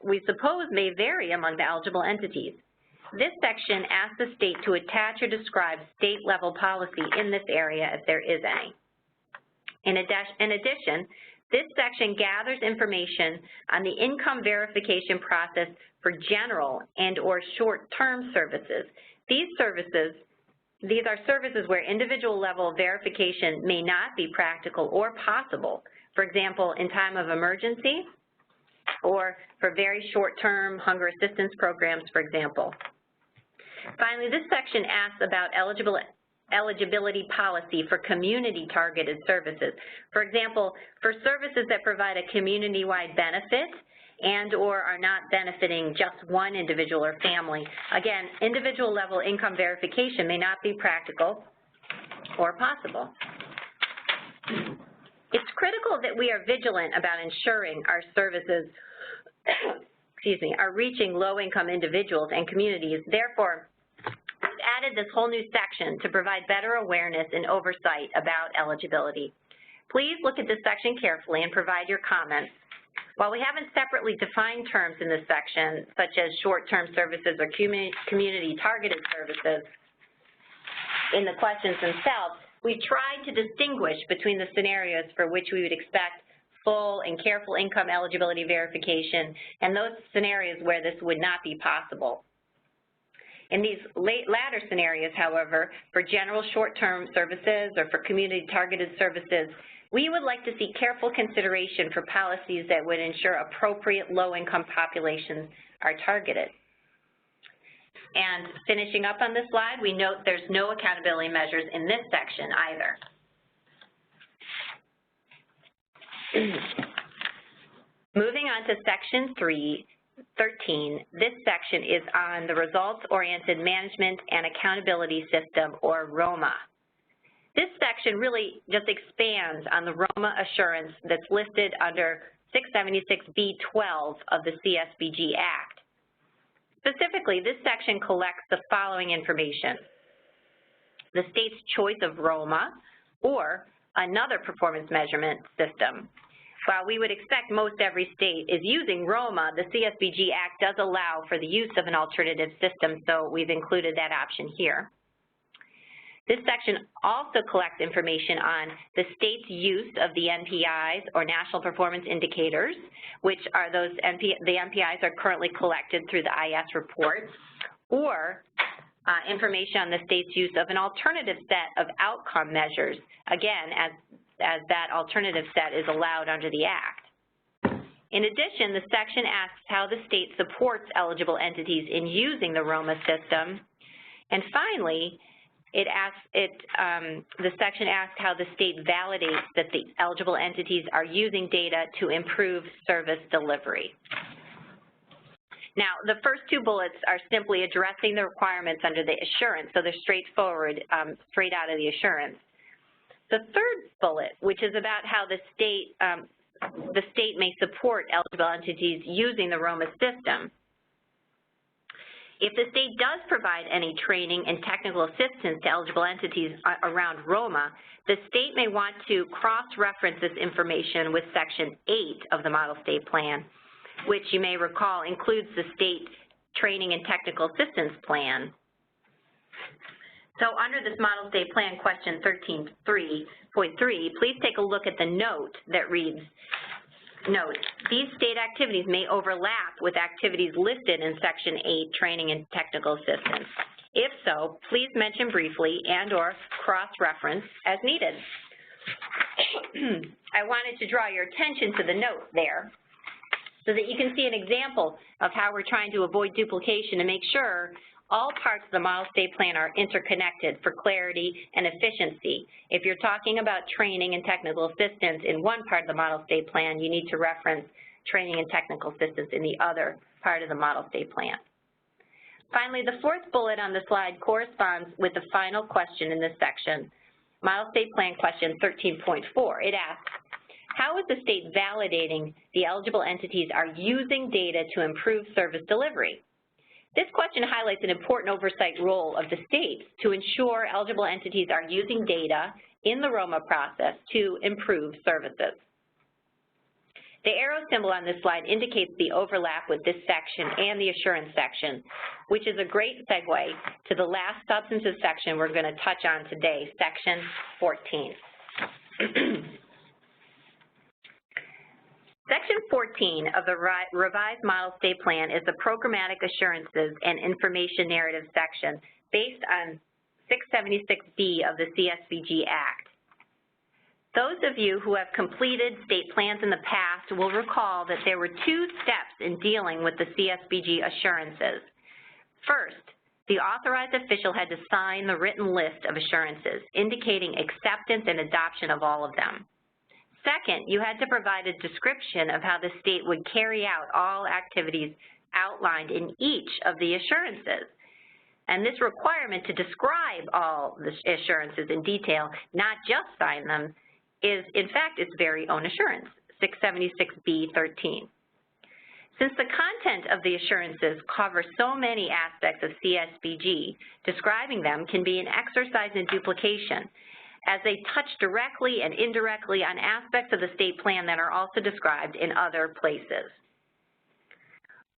we suppose, may vary among the eligible entities. This section asks the state to attach or describe state-level policy in this area if there is any. In addition, this section gathers information on the income verification process for general and/or short-term services. These are services where individual-level verification may not be practical or possible, for example, in time of emergency or for very short-term hunger assistance programs, for example. Finally, this section asks about eligibility policy for community-targeted services. For example, for services that provide a community-wide benefit and/or are not benefiting just one individual or family. Again, individual-level income verification may not be practical or possible. It's critical that we are vigilant about ensuring our services are reaching low-income individuals and communities. Therefore, we've added this whole new section to provide better awareness and oversight about eligibility. Please look at this section carefully and provide your comments. While we haven't separately defined terms in this section, such as short-term services or community-targeted services in the questions themselves, we tried to distinguish between the scenarios for which we would expect full and careful income eligibility verification and those scenarios where this would not be possible. In these latter scenarios, however, for general short-term services or for community-targeted services, we would like to see careful consideration for policies that would ensure appropriate low-income populations are targeted. And finishing up on this slide, we note there's no accountability measures in this section either. Moving on to Section 13, this section is on the Results-Oriented Management and Accountability System, or ROMA. This section really just expands on the ROMA assurance that's listed under 676B12 of the CSBG Act. Specifically, this section collects the following information: the state's choice of ROMA or another performance measurement system. While we would expect most every state is using ROMA, the CSBG Act does allow for the use of an alternative system, so we've included that option here. This section also collects information on the state's use of the NPIs, or National Performance Indicators, which are the NPIs are currently collected through the IS report, or information on the state's use of an alternative set of outcome measures, again, as that alternative set is allowed under the Act. In addition, the section asks how the state supports eligible entities in using the ROMA system. And finally, the section asks how the state validates that the eligible entities are using data to improve service delivery. Now, the first two bullets are simply addressing the requirements under the assurance, so they're straightforward, straight out of the assurance. The third bullet, which is about how the state may support eligible entities using the ROMA system. If the state does provide any training and technical assistance to eligible entities around ROMA, the state may want to cross-reference this information with Section 8 of the Model State Plan. which you may recall includes the state training and technical assistance plan. So under this model state plan question 13.3, please take a look at the note that reads, note, these state activities may overlap with activities listed in Section 8, Training and Technical Assistance. If so, please mention briefly and/or cross-reference as needed. I wanted to draw your attention to the note there so that you can see an example of how we're trying to avoid duplication and make sure all parts of the model state plan are interconnected for clarity and efficiency. If you're talking about training and technical assistance in one part of the model state plan, you need to reference training and technical assistance in the other part of the model state plan. Finally, the fourth bullet on the slide corresponds with the final question in this section, model state plan question 13.4. It asks, how is the state validating the eligible entities are using data to improve service delivery? This question highlights an important oversight role of the state to ensure eligible entities are using data in the ROMA process to improve services. The arrow symbol on this slide indicates the overlap with this section and the assurance section, which is a great segue to the last substantive section we're going to touch on today, section 14. Section 14 of the revised model state plan is the programmatic assurances and information narrative section based on 676B of the CSBG Act. Those of you who have completed state plans in the past will recall that there were two steps in dealing with the CSBG assurances. First, the authorized official had to sign the written list of assurances, indicating acceptance and adoption of all of them. Second, you had to provide a description of how the state would carry out all activities outlined in each of the assurances. And this requirement to describe all the assurances in detail, not just sign them, is in fact its very own assurance, 676B13. Since the content of the assurances cover so many aspects of CSBG, describing them can be an exercise in duplication, as they touch directly and indirectly on aspects of the state plan that are also described in other places.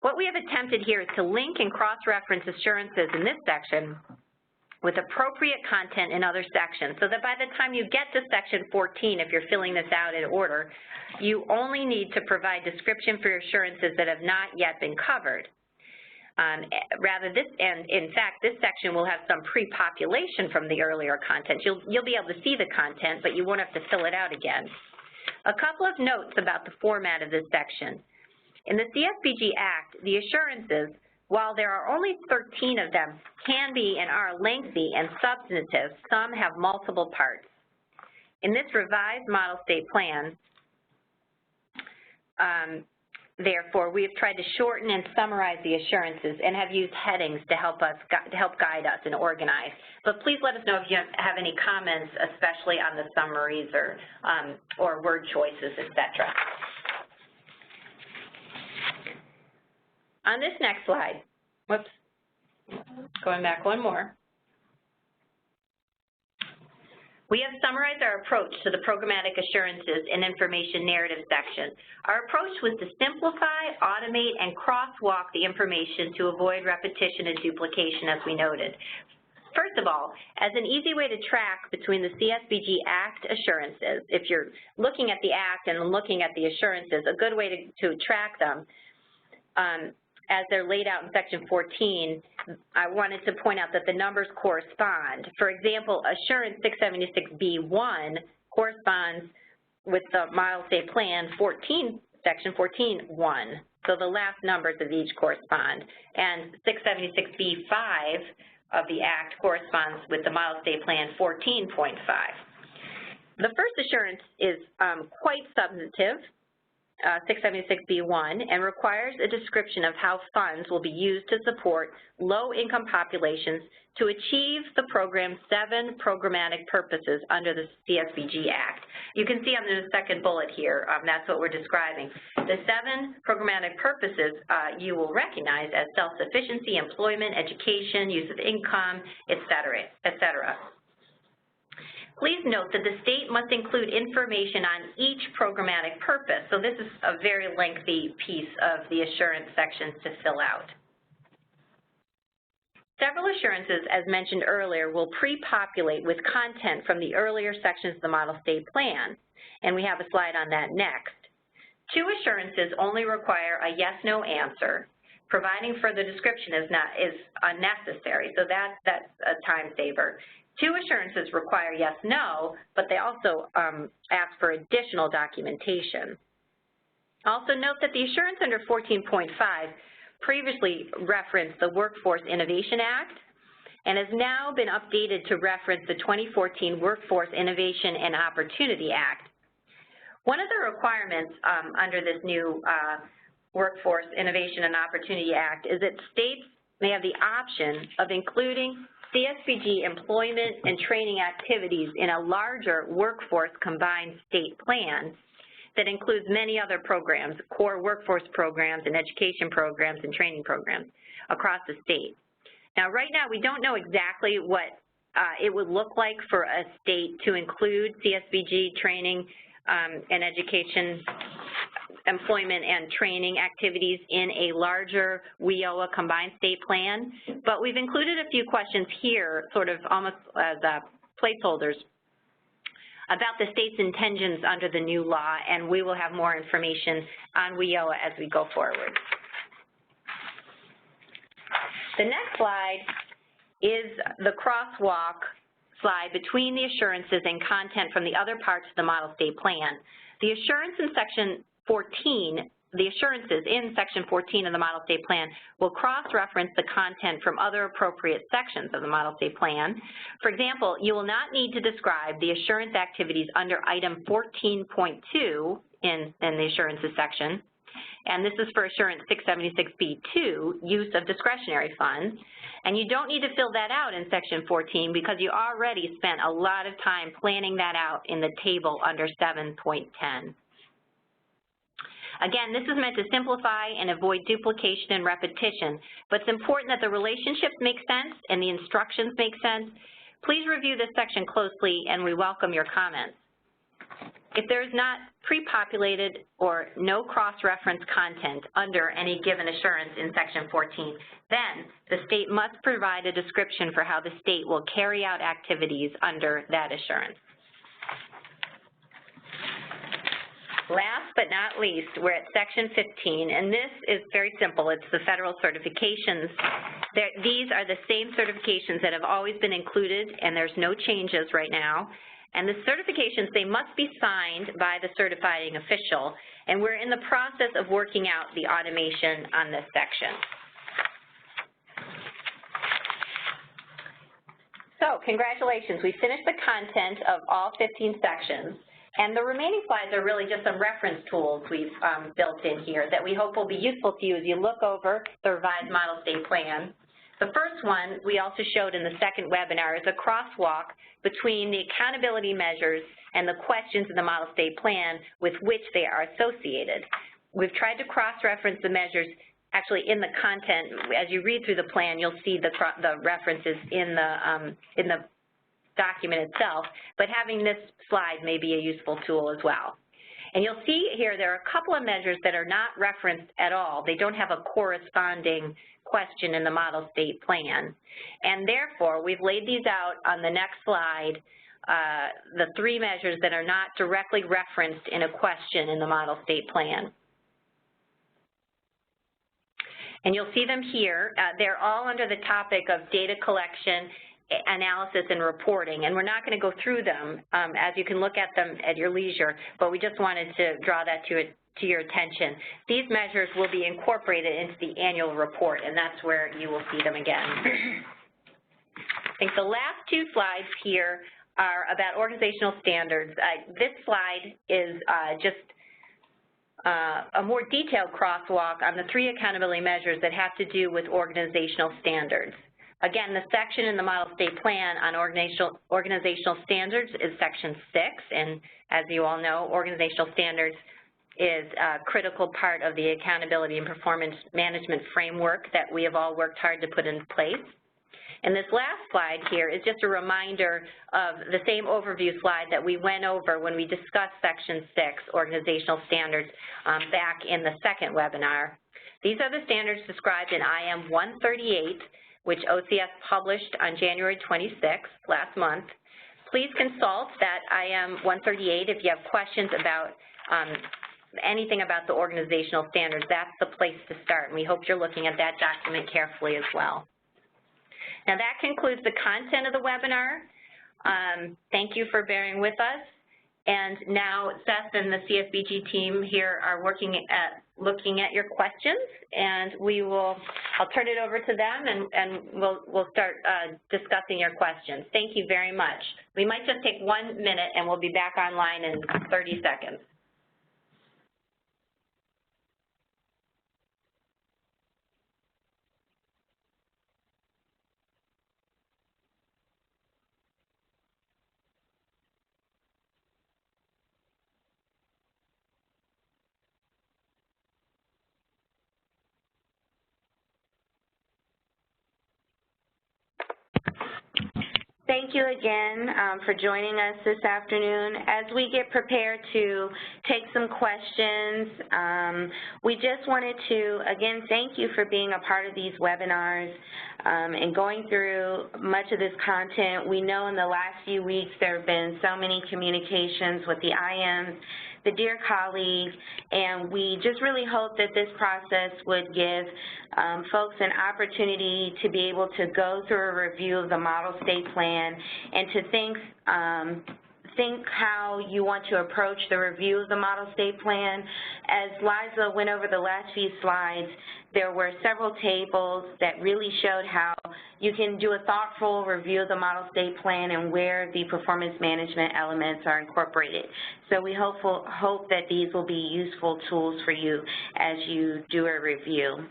What we have attempted here is to link and cross-reference assurances in this section with appropriate content in other sections, so that by the time you get to section 14, if you're filling this out in order, you only need to provide description for assurances that have not yet been covered. In fact, this section will have some pre-population from the earlier content. You'll be able to see the content, but you won't have to fill it out again. A couple of notes about the format of this section. In the CSBG Act, the assurances, while there are only 13 of them, can be and are lengthy and substantive. Some have multiple parts. In this revised model state plan, therefore, we have tried to shorten and summarize the assurances and have used headings to help guide us and organize. But please let us know if you have any comments, especially on the summaries or word choices, etc. On this next slide, whoops, going back one more. We have summarized our approach to the programmatic assurances and information narrative section. Our approach was to simplify, automate, and crosswalk the information to avoid repetition and duplication, as we noted. First of all, as an easy way to track between the CSBG Act assurances, if you're looking at the Act and looking at the assurances, a good way to track them, as they're laid out in section 14, I wanted to point out that the numbers correspond. For example, assurance 676B1 corresponds with the model state plan 14, section 14.1. So the last numbers of each correspond. And 676B5 of the Act corresponds with the model state plan 14.5. The first assurance is quite substantive, 676B1, and requires a description of how funds will be used to support low-income populations to achieve the program's 7 programmatic purposes under the CSBG Act. You can see on the second bullet here, that's what we're describing. The 7 programmatic purposes you will recognize as self-sufficiency, employment, education, use of income, et cetera, et cetera. Please note that the state must include information on each programmatic purpose. So this is a very lengthy piece of the assurance sections to fill out. Several assurances, as mentioned earlier, will pre-populate with content from the earlier sections of the Model State Plan, and we have a slide on that next. 2 assurances only require a yes/no answer. Providing further description is unnecessary, so that's a time saver. 2 assurances require yes/no, but they also ask for additional documentation. Also note that the assurance under 14.5 previously referenced the Workforce Innovation Act and has now been updated to reference the 2014 Workforce Innovation and Opportunity Act. One of the requirements under this new Workforce Innovation and Opportunity Act is that states may have the option of including CSBG employment and training activities in a larger workforce combined state plan that includes many other programs, core workforce programs and education programs and training programs across the state. Now, right now, we don't know exactly what it would look like for a state to include CSBG training and education, employment and training activities in a larger WIOA combined state plan, but we've included a few questions here, sort of almost as placeholders, about the state's intentions under the new law, and we will have more information on WIOA as we go forward. The next slide is the crosswalk slide between the assurances and content from the other parts of the Model State Plan. The assurance in Section 14, the assurances in Section 14 of the Model State Plan will cross-reference the content from other appropriate sections of the Model State Plan. For example, you will not need to describe the assurance activities under Item 14.2 in the assurances section, and this is for Assurance 676B2, use of discretionary funds. And you don't need to fill that out in Section 14 because you already spent a lot of time planning that out in the table under 7.10. Again, this is meant to simplify and avoid duplication and repetition, but it's important that the relationships make sense and the instructions make sense. Please review this section closely, and we welcome your comments. If there is not pre-populated or no cross-reference content under any given assurance in Section 14, then the state must provide a description for how the state will carry out activities under that assurance. Last but not least, we're at Section 15, and this is very simple. It's the federal certifications. These are the same certifications that have always been included, and there's no changes right now. And the certifications, they must be signed by the certifying official, and we're in the process of working out the automation on this section. So, congratulations. We finished the content of all 15 sections. And the remaining slides are really just some reference tools we've built in here that we hope will be useful to you as you look over the revised Model State Plan. The first one we also showed in the second webinar is a crosswalk between the accountability measures and the questions in the Model State Plan with which they are associated. We've tried to cross-reference the measures actually in the content. As you read through the plan, you'll see the references in the document itself, but having this slide may be a useful tool as well. And you'll see here there are a couple of measures that are not referenced at all. They don't have a corresponding question in the Model State Plan. And therefore, we've laid these out on the next slide, the 3 measures that are not directly referenced in a question in the Model State Plan. And you'll see them here. They're all under the topic of data collection, analysis, and reporting, and we're not going to go through them as you can look at them at your leisure, but we just wanted to draw that to your attention. These measures will be incorporated into the annual report, and that's where you will see them again. I think the last 2 slides here are about organizational standards. This slide is just a more detailed crosswalk on the 3 accountability measures that have to do with organizational standards. Again, the section in the Model State Plan on organizational standards is Section 6, and as you all know, organizational standards is a critical part of the accountability and performance management framework that we have all worked hard to put in place. And this last slide here is just a reminder of the same overview slide that we went over when we discussed Section 6, Organizational Standards, back in the second webinar. These are the standards described in IM 138, which OCS published on January 26th, last month. Please consult that IM 138 if you have questions about anything about the organizational standards. That's the place to start, and we hope you're looking at that document carefully as well. Now that concludes the content of the webinar. Thank you for bearing with us. And now Seth and the CSBG team here are looking at your questions, and I'll turn it over to them, and we'll start discussing your questions. Thank you very much. We might just take 1 minute, and we'll be back online in 30 seconds. Thank you again for joining us this afternoon. As we get prepared to take some questions, we just wanted to, again, thank you for being a part of these webinars and going through much of this content. We know in the last few weeks there have been so many communications with the IMs, the Dear Colleague, and we just really hope that this process would give folks an opportunity to be able to go through a review of the model state plan and to think how you want to approach the review of the model state plan. As Liza went over the last few slides, there were several tables that really showed how you can do a thoughtful review of the model state plan and where the performance management elements are incorporated. So we hope that these will be useful tools for you as you do a review.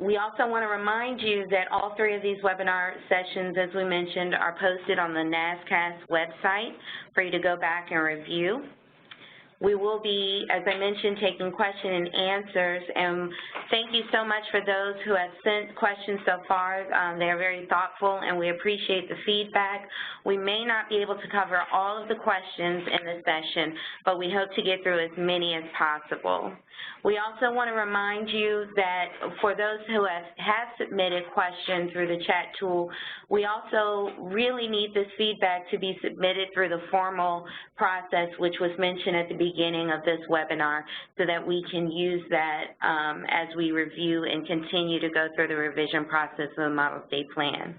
We also want to remind you that all three of these webinar sessions, as we mentioned, are posted on the NASCAS website for you to go back and review. We will be, as I mentioned, taking question and answers, and thank you so much for those who have sent questions so far. They're very thoughtful, and we appreciate the feedback. We may not be able to cover all of the questions in this session, but we hope to get through as many as possible. We also want to remind you that for those who have submitted questions through the chat tool, we also really need this feedback to be submitted through the formal process, which was mentioned at the beginning of this webinar, so that we can use that as we review and continue to go through the revision process of the model state plan.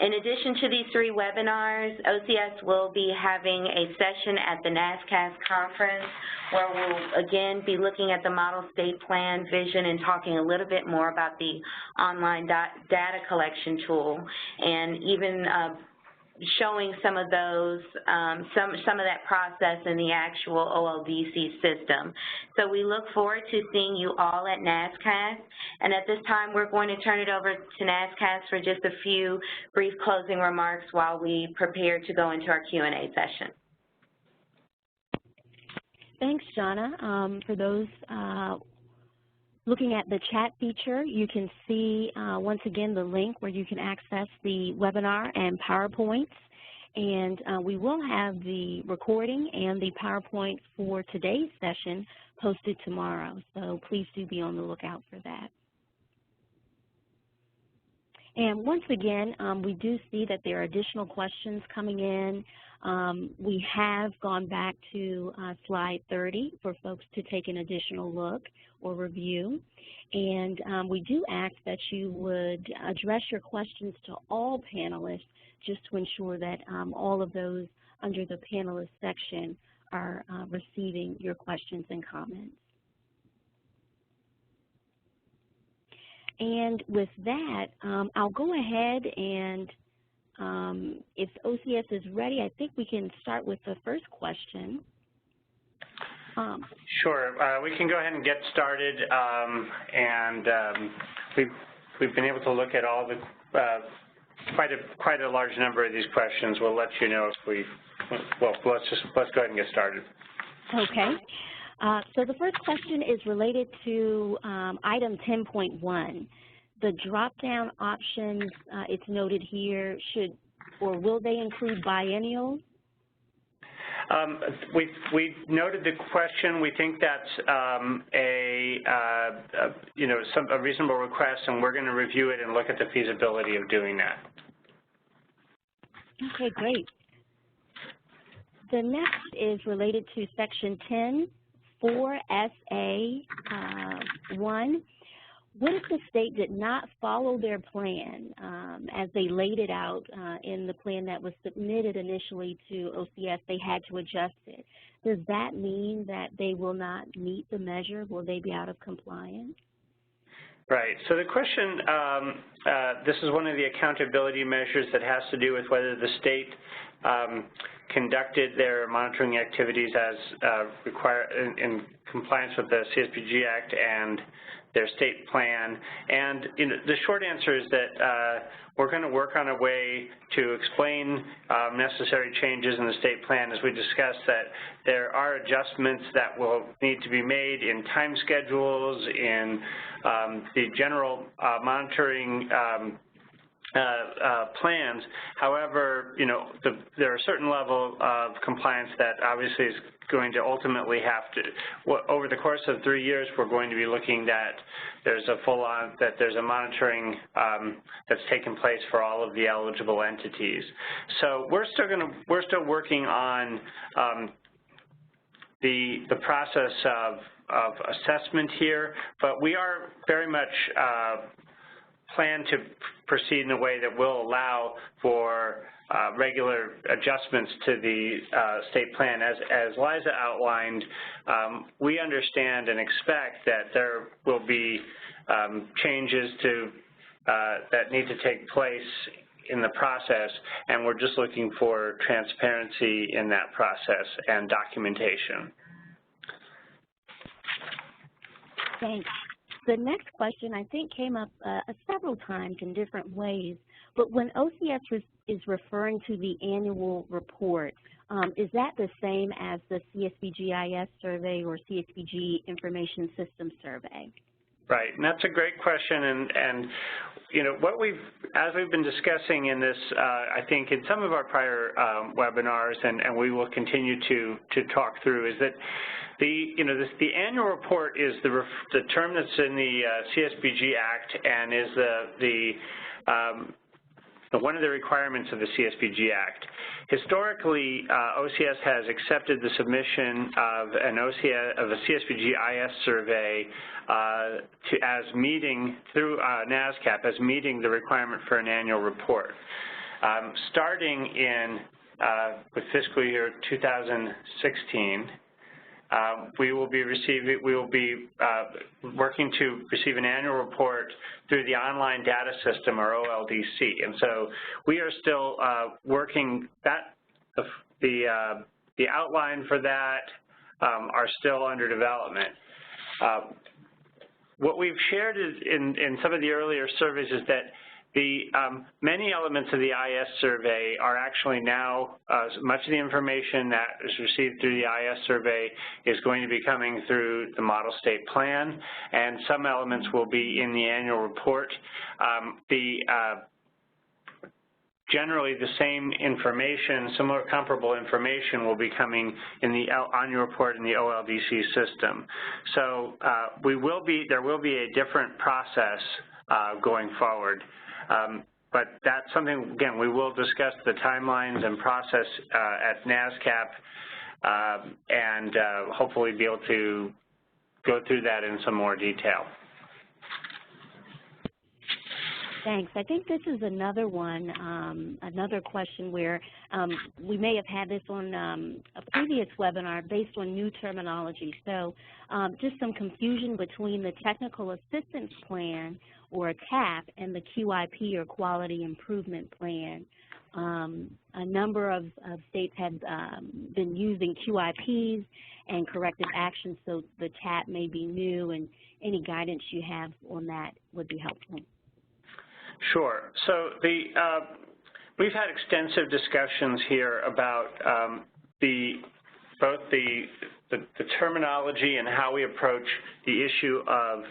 In addition to these three webinars, OCS will be having a session at the NASCAS conference where we'll again be looking at the model state plan vision and talking a little bit more about the online data collection tool, and even showing some of those, some of that process in the actual OLDC system. So we look forward to seeing you all at NASCAS. And at this time, we're going to turn it over to NASCAS for just a few brief closing remarks while we prepare to go into our Q&A session. Thanks, Jonna. For those looking at the chat feature, you can see once again the link where you can access the webinar and PowerPoints, and we will have the recording and the PowerPoint for today's session posted tomorrow, so please do be on the lookout for that. And once again, we do see that there are additional questions coming in. We have gone back to slide 30 for folks to take an additional look or review. And we do ask that you would address your questions to all panelists just to ensure that all of those under the panelist section are receiving your questions and comments. And with that, I'll go ahead and if OCS is ready, I think we can start with the first question. Sure. We can go ahead and get started. We've been able to look at all the quite a large number of these questions. We'll let you know if well, let's go ahead and get started. Okay. So the first question is related to item 10.1. the drop-down options, it's noted here, or will they include biennials? We noted the question. We think that's a reasonable request, and we're going to review it and look at the feasibility of doing that. Okay, great. The next is related to Section 10, 4SA 1. What if the state did not follow their plan as they laid it out in the plan that was submitted initially to OCS? They had to adjust it. Does that mean that they will not meet the measure? Will they be out of compliance? Right. So the question, this is one of the accountability measures that has to do with whether the state conducted their monitoring activities as required in compliance with the CSPG Act and their state plan. And the short answer is that we're going to work on a way to explain necessary changes in the state plan, as we discussed, that there are adjustments that will need to be made in time schedules, in the general monitoring plans. However, there are a certain level of compliance that obviously is going to ultimately have to, over the course of 3 years, we're going to be looking that there's a full-on, that there's a monitoring that's taken place for all of the eligible entities. So we're still working on the process of assessment here, but we are very much plan to proceed in a way that will allow for regular adjustments to the state plan. As Liza outlined, we understand and expect that there will be changes that need to take place in the process, and we're just looking for transparency in that process and documentation. Thanks. The next question, I think, came up several times in different ways, but when OCS is referring to the annual report, is that the same as the CSPG-IS survey or CSPG Information System survey? Right, and that's a great question, and as we've been discussing in this, I think in some of our prior webinars, and we will continue to talk through, is that the annual report is the term that's in the CSPG Act and is one of the requirements of the CSPG Act. Historically, OCS has accepted the submission of a CSPG-IS survey as meeting through NASCAP as meeting the requirement for an annual report. Starting in with fiscal year 2016. We will be working to receive an annual report through the Online Data System, or OLDC, and so we are still working that. The outline for that are still under development. What we've shared is in some of the earlier surveys is that many elements of the IS survey are actually now, much of the information that is received through the IS survey is going to be coming through the model state plan, and some elements will be in the annual report. Generally, the same information, similar comparable information will be coming in the annual report in the OLDC system. So there will be a different process going forward. But that's something, again, we will discuss the timelines and process at NASCAP and hopefully be able to go through that in some more detail. Thanks. I think this is another one, another question where we may have had this on a previous webinar based on new terminology. So just some confusion between the Technical Assistance Plan, or TAP, and the QIP, or Quality Improvement Plan. A number of states have been using QIPs and corrective actions, so the TAP may be new, and any guidance you have on that would be helpful. Sure. So we've had extensive discussions here about both the terminology and how we approach the issue of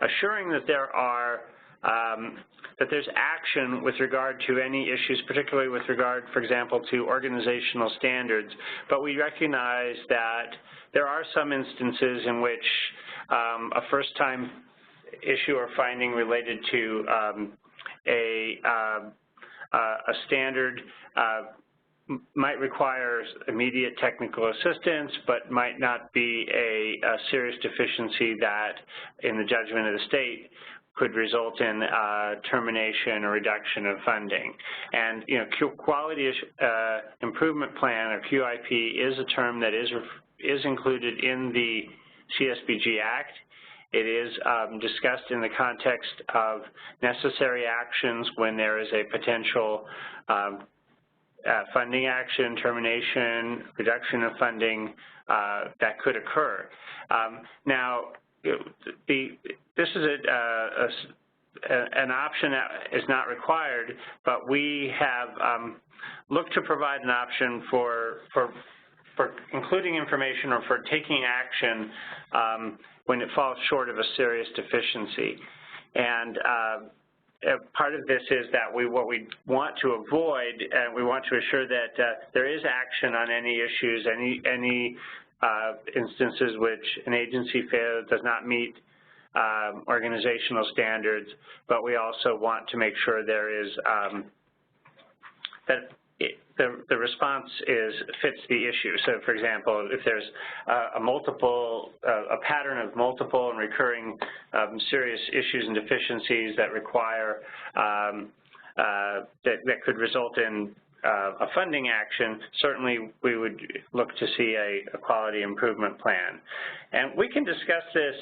assuring that there are that there's action with regard to any issues, particularly with regard, for example, to organizational standards. But we recognize that there are some instances in which a first-time issue or finding related to a standard might require immediate technical assistance, but might not be a serious deficiency that, in the judgment of the state, could result in termination or reduction of funding. And, you know, Quality Improvement Plan, or QIP, is a term that is included in the CSBG Act. It is discussed in the context of necessary actions when there is a potential funding action, termination, reduction of funding that could occur. Now, this is an option that is not required, but we have looked to provide an option for including information or for taking action when it falls short of a serious deficiency. And part of this is that what we want to avoid, and we want to assure that there is action on any issues, any instances which an agency does not meet organizational standards, but we also want to make sure there is that the response fits the issue. So, for example, if there's a pattern of multiple and recurring serious issues and deficiencies that require that could result in a funding action, certainly we would look to see a quality improvement plan. And we can discuss this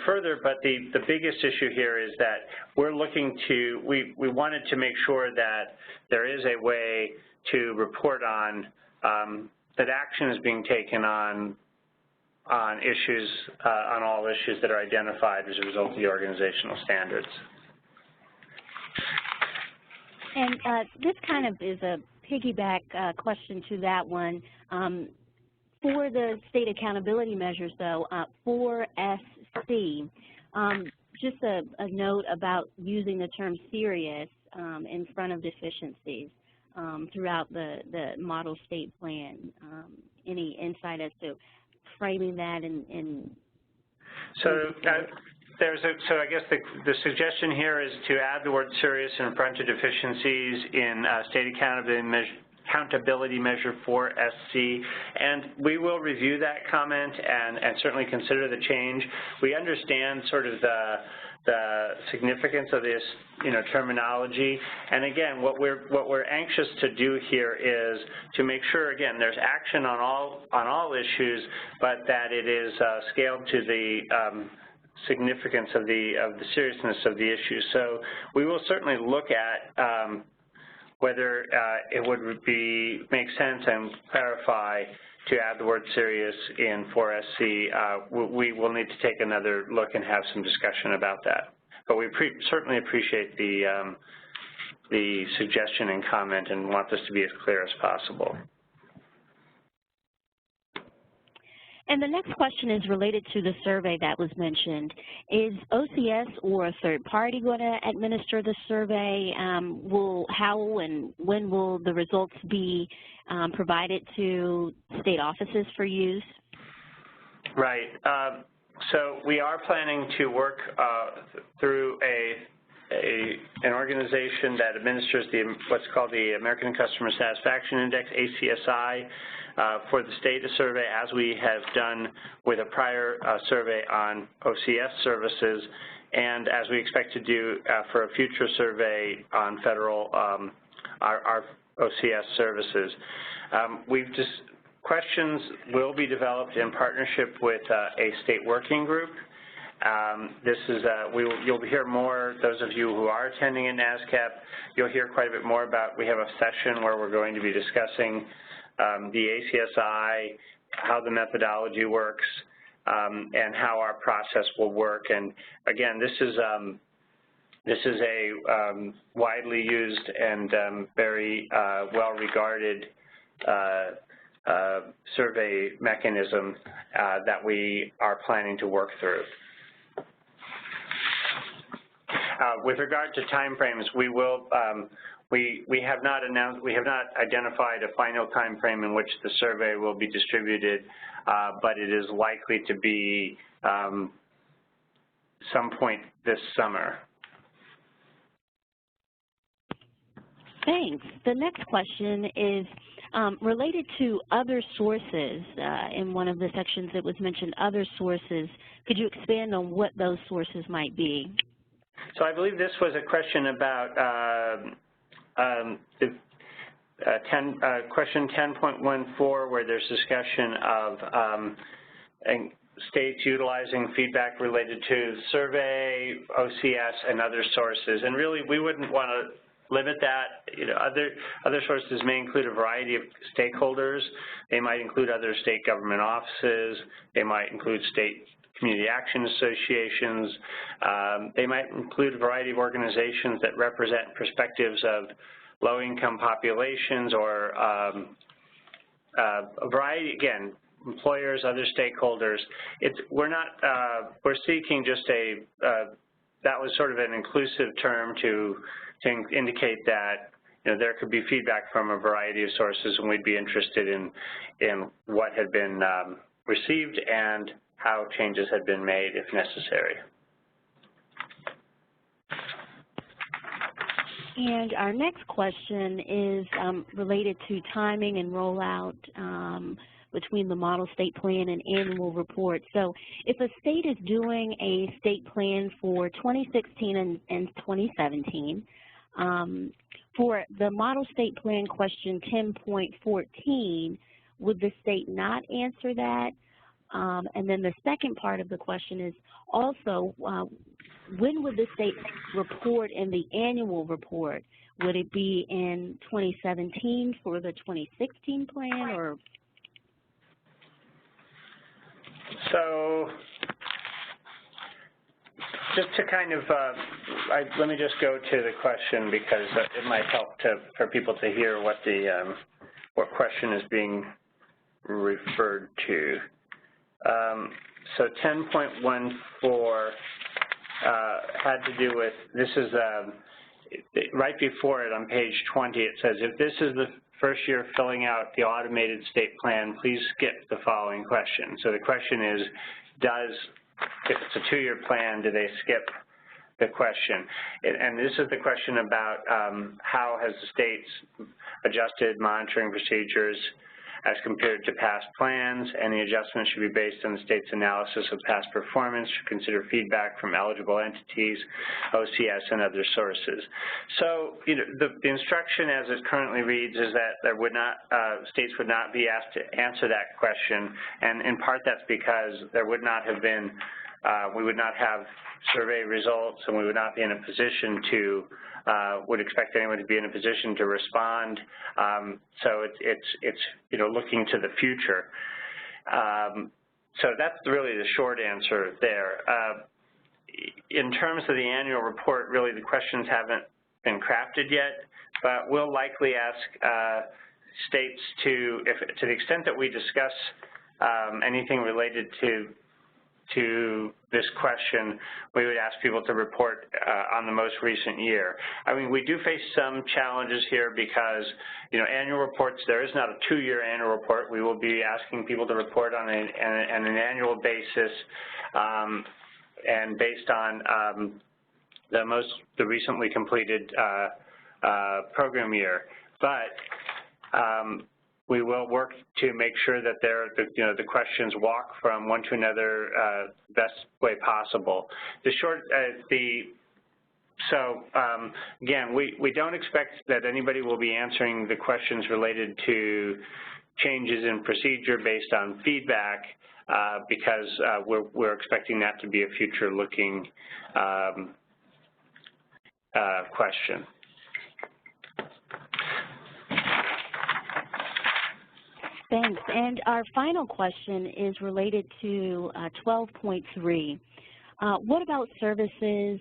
further, but the biggest issue here is that we're looking to, we wanted to make sure that there is a way to report on that action is being taken on issues, on all issues that are identified as a result of the organizational standards. And this kind of is a piggyback question to that one. For the state accountability measures, though, 4SC, just a note about using the term serious in front of deficiencies throughout the model state plan. Any insight as to framing that in so I guess the suggestion here is to add the word serious in front of deficiencies in state accountability measure 4SC, and we will review that comment and certainly consider the change. We understand sort of the significance of this, terminology, and again, what we're anxious to do here is to make sure, again, there's action on all issues, but that it is scaled to the significance of the seriousness of the issue. So we will certainly look at whether it would make sense and clarify to add the word serious in 4SC. We will need to take another look and have some discussion about that. But we certainly appreciate the suggestion and comment and want this to be as clear as possible. And the next question is related to the survey that was mentioned. Is OCS or a third party going to administer the survey? How and when will the results be provided to state offices for use? Right. So we are planning to work through an organization that administers what's called the American Customer Satisfaction Index, ACSI, for the state survey, as we have done with a prior survey on OCS services, and as we expect to do for a future survey on federal, our OCS services. Questions will be developed in partnership with a state working group. You'll hear more, those of you who are attending in NASCAP, you'll hear quite a bit more about, we have a session where we're going to be discussing the ACSI, how the methodology works, and how our process will work. And again, this is a widely used and very well-regarded survey mechanism that we are planning to work through. With regard to timeframes, we will we have not identified a final timeframe in which the survey will be distributed, but it is likely to be some point this summer. Thanks. The next question is related to other sources. In one of the sections it was mentioned other sources. Could you expand on what those sources might be? So I believe this was a question about question 10.14, where there's discussion of states utilizing feedback related to survey, OCS, and other sources. And really, we wouldn't want to limit that. You know, other sources may include a variety of stakeholders. They might include other state government offices. They might include state community action associations. They might include a variety of organizations that represent perspectives of low-income populations, or a variety, again, employers, other stakeholders. We're seeking just that was sort of an inclusive term to indicate that, you know, there could be feedback from a variety of sources, and we'd be interested in what had been received and how changes had been made if necessary. And our next question is related to timing and rollout between the model state plan and annual report. So if a state is doing a state plan for 2016 and 2017, for the model state plan question 10.14, would the state not answer that? And then the second part of the question is also, when would the state report in the annual report? Would it be in 2017 for the 2016 plan, or? So just to kind of, let me just go to the question, because it might help for people to hear what the what question is being referred to. So 10.14 had to do with, this is right before it on page 20, it says, if this is the first year filling out the automated state plan, please skip the following question. So the question is, if it's a 2-year plan, do they skip the question? And this is the question about how has the states adjusted monitoring procedures as compared to past plans, and the adjustments should be based on the state's analysis of past performance, should consider feedback from eligible entities, OCS, and other sources. So, you know, the instruction as it currently reads is that there would not, states would not be asked to answer that question, and in part that's because there would not have been, we would not have survey results, and we would not be in a position to, would expect anyone to be in a position to respond. So it's you know, looking to the future. So that's really the short answer there. In terms of the annual report, really the questions haven't been crafted yet, but we'll likely ask states to the extent that we discuss anything related to this question, we would ask people to report on the most recent year. I mean, we do face some challenges here because, you know, annual reports, there is not a 2-year annual report. We will be asking people to report on an annual basis and based on the recently completed program year. But we will work to make sure that the questions walk from one to another best way possible. Again, we don't expect that anybody will be answering the questions related to changes in procedure based on feedback because we're expecting that to be a future-looking question. Thanks. And our final question is related to 12.3. What about services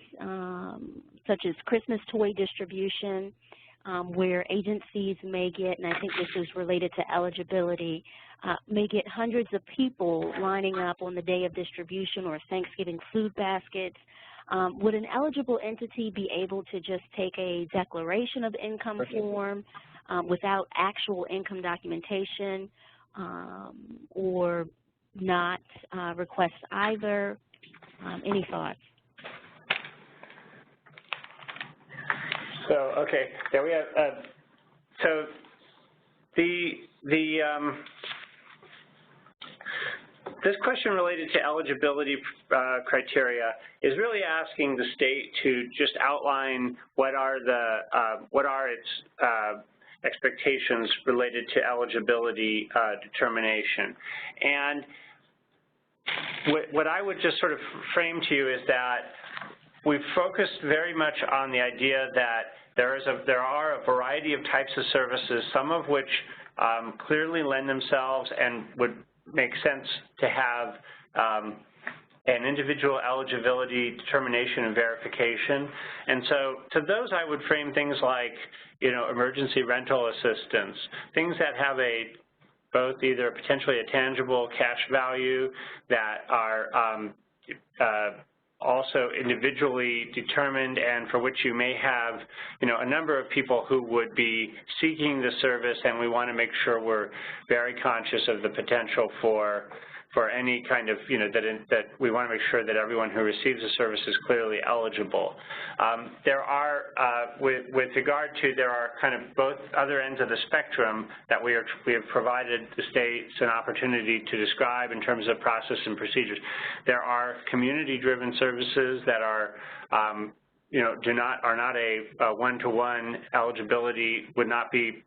such as Christmas toy distribution, where agencies may get, and I think this is related to eligibility, may get hundreds of people lining up on the day of distribution or Thanksgiving food baskets. Would an eligible entity be able to just take a declaration of income form without actual income documentation, or not request either? Any thoughts? So, okay, there we have, so this question related to eligibility criteria is really asking the state to just outline what are its expectations related to eligibility determination. And what I would just sort of frame to you is that we've focused very much on the idea that there are a variety of types of services, some of which clearly lend themselves and would make sense to have an individual eligibility determination and verification. And so to those I would frame things like, emergency rental assistance, things that have both either potentially a tangible cash value that are also individually determined and for which you may have, a number of people who would be seeking the service, and we want to make sure we're very conscious of the potential for any kind of, that we want to make sure that everyone who receives the service is clearly eligible. There are, with regard to, there are kind of both other ends of the spectrum that we have provided the states an opportunity to describe in terms of process and procedures. There are community-driven services that are, are not a one-to-one eligibility, would not be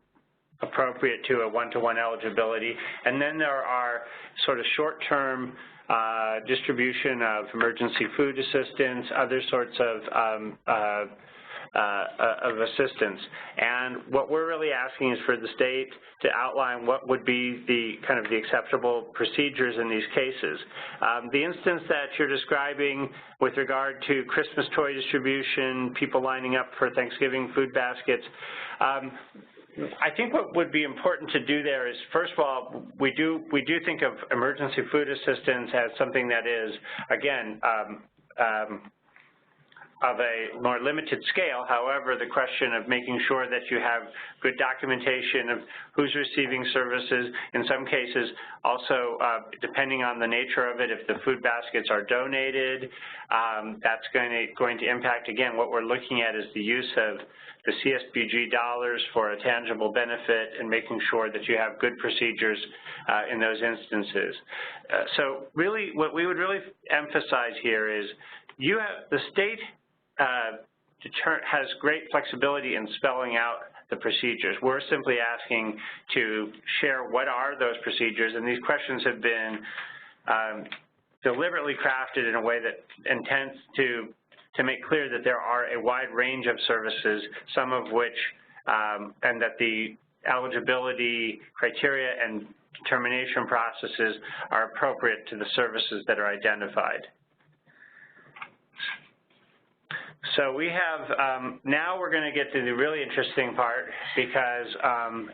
appropriate to a one-to-one eligibility. And then there are sort of short-term distribution of emergency food assistance, other sorts of assistance. And what we're really asking is for the state to outline what would be the kind of the acceptable procedures in these cases. The instance that you're describing with regard to Christmas toy distribution, people lining up for Thanksgiving food baskets, I think what would be important to do there is, first of all, we do think of emergency food assistance as something that is, again, of a more limited scale. However, the question of making sure that you have good documentation of who's receiving services, in some cases also depending on the nature of it, if the food baskets are donated, that's going to impact, again, what we're looking at is the use of the CSBG dollars for a tangible benefit and making sure that you have good procedures in those instances. So really, what we would really emphasize here is the state has great flexibility in spelling out the procedures. We're simply asking to share what are those procedures, and these questions have been deliberately crafted in a way that intends to make clear that there are a wide range of services, some of which, and that the eligibility criteria and determination processes are appropriate to the services that are identified. So we have, now we're going to get to the really interesting part, because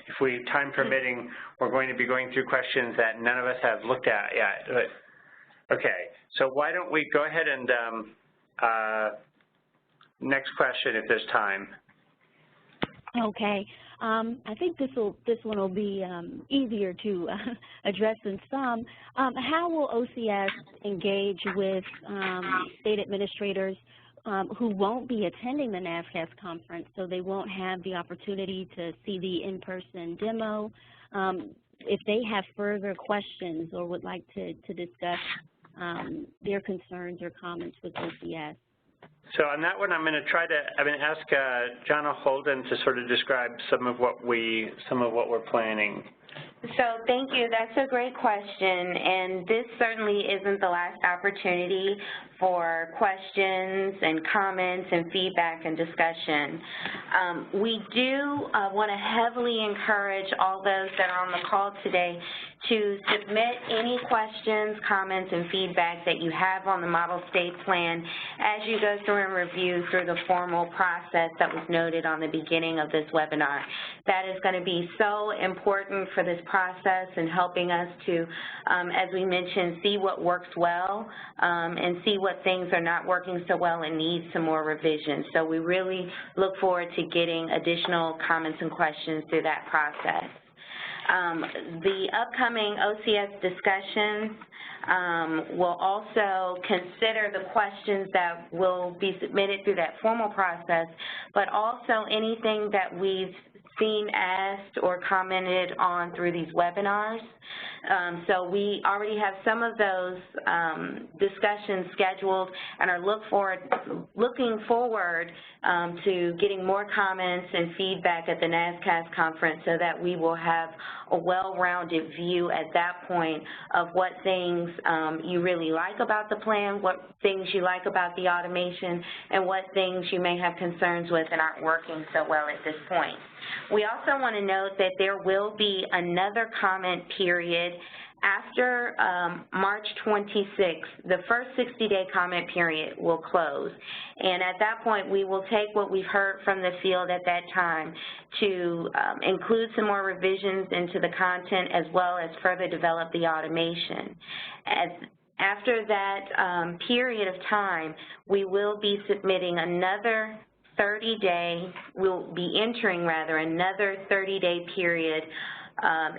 if we, time permitting, we're going to be going through questions that none of us have looked at yet. Okay, so why don't we go ahead and next question if there's time. Okay. I think this one will be easier to address than some. How will OCS engage with state administrators who won't be attending the NAVCAS conference, so they won't have the opportunity to see the in-person demo? If they have further questions or would like to discuss their concerns or comments with OCS. So on that one, I'm going to ask Jonna Holden to sort of describe some of what we're planning. So thank you. That's a great question, and this certainly isn't the last opportunity for questions and comments and feedback and discussion. We do want to heavily encourage all those that are on the call today to submit any questions, comments, and feedback that you have on the model state plan as you go through and review through the formal process that was noted on the beginning of this webinar. That is going to be so important for this process and helping us to, as we mentioned, see what works well and see what things are not working so well and need some more revision. So we really look forward to getting additional comments and questions through that process. The upcoming OCS discussions will also consider the questions that will be submitted through that formal process, but also anything that we've seen asked or commented on through these webinars. So we already have some of those discussions scheduled and are looking forward to getting more comments and feedback at the NASCAS conference so that we will have a well-rounded view at that point of what things you really like about the plan, what things you like about the automation, and what things you may have concerns with and aren't working so well at this point. We also want to note that there will be another comment period after March 26th. The first 60-day comment period will close, and at that point we will take what we've heard from the field at that time to include some more revisions into the content as well as further develop the automation. After that period of time, we will be submitting another 30-day, we'll be entering rather another 30-day period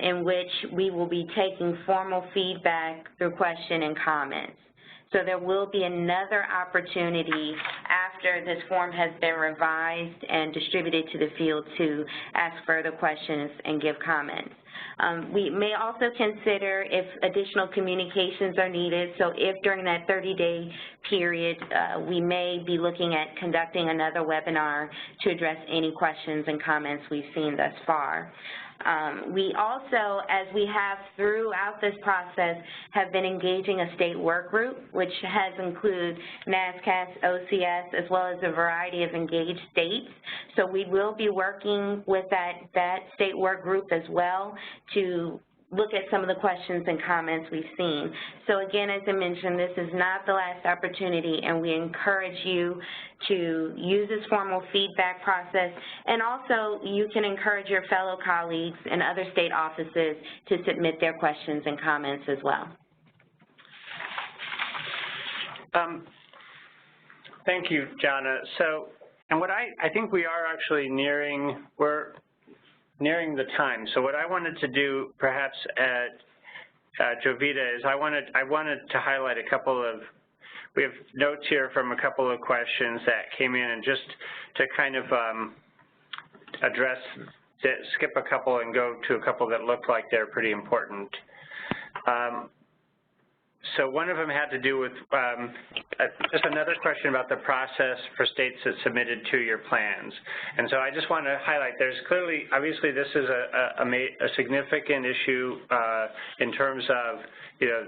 in which we will be taking formal feedback through question and comments. So there will be another opportunity after this form has been revised and distributed to the field to ask further questions and give comments. We may also consider if additional communications are needed. So if during that 30-day period, we may be looking at conducting another webinar to address any questions and comments we've seen thus far. We also, as we have throughout this process, have been engaging a state work group, which has included NASCAS, OCS, as well as a variety of engaged states. So we will be working with that state work group as well to look at some of the questions and comments we've seen. So again, as I mentioned, this is not the last opportunity, and we encourage you to use this formal feedback process, and also you can encourage your fellow colleagues and other state offices to submit their questions and comments as well. Thank you, Jana. So, and what I think we are actually nearing the time. So what I wanted to do perhaps at Jovita is I wanted to highlight a couple of, we have notes here from a couple of questions that came in, and just to kind of address, skip a couple and go to a couple that look like they're pretty important. So one of them had to do with just another question about the process for states that submitted 2-year plans. And so I just want to highlight, there's clearly, obviously this is a significant issue in terms of, you know,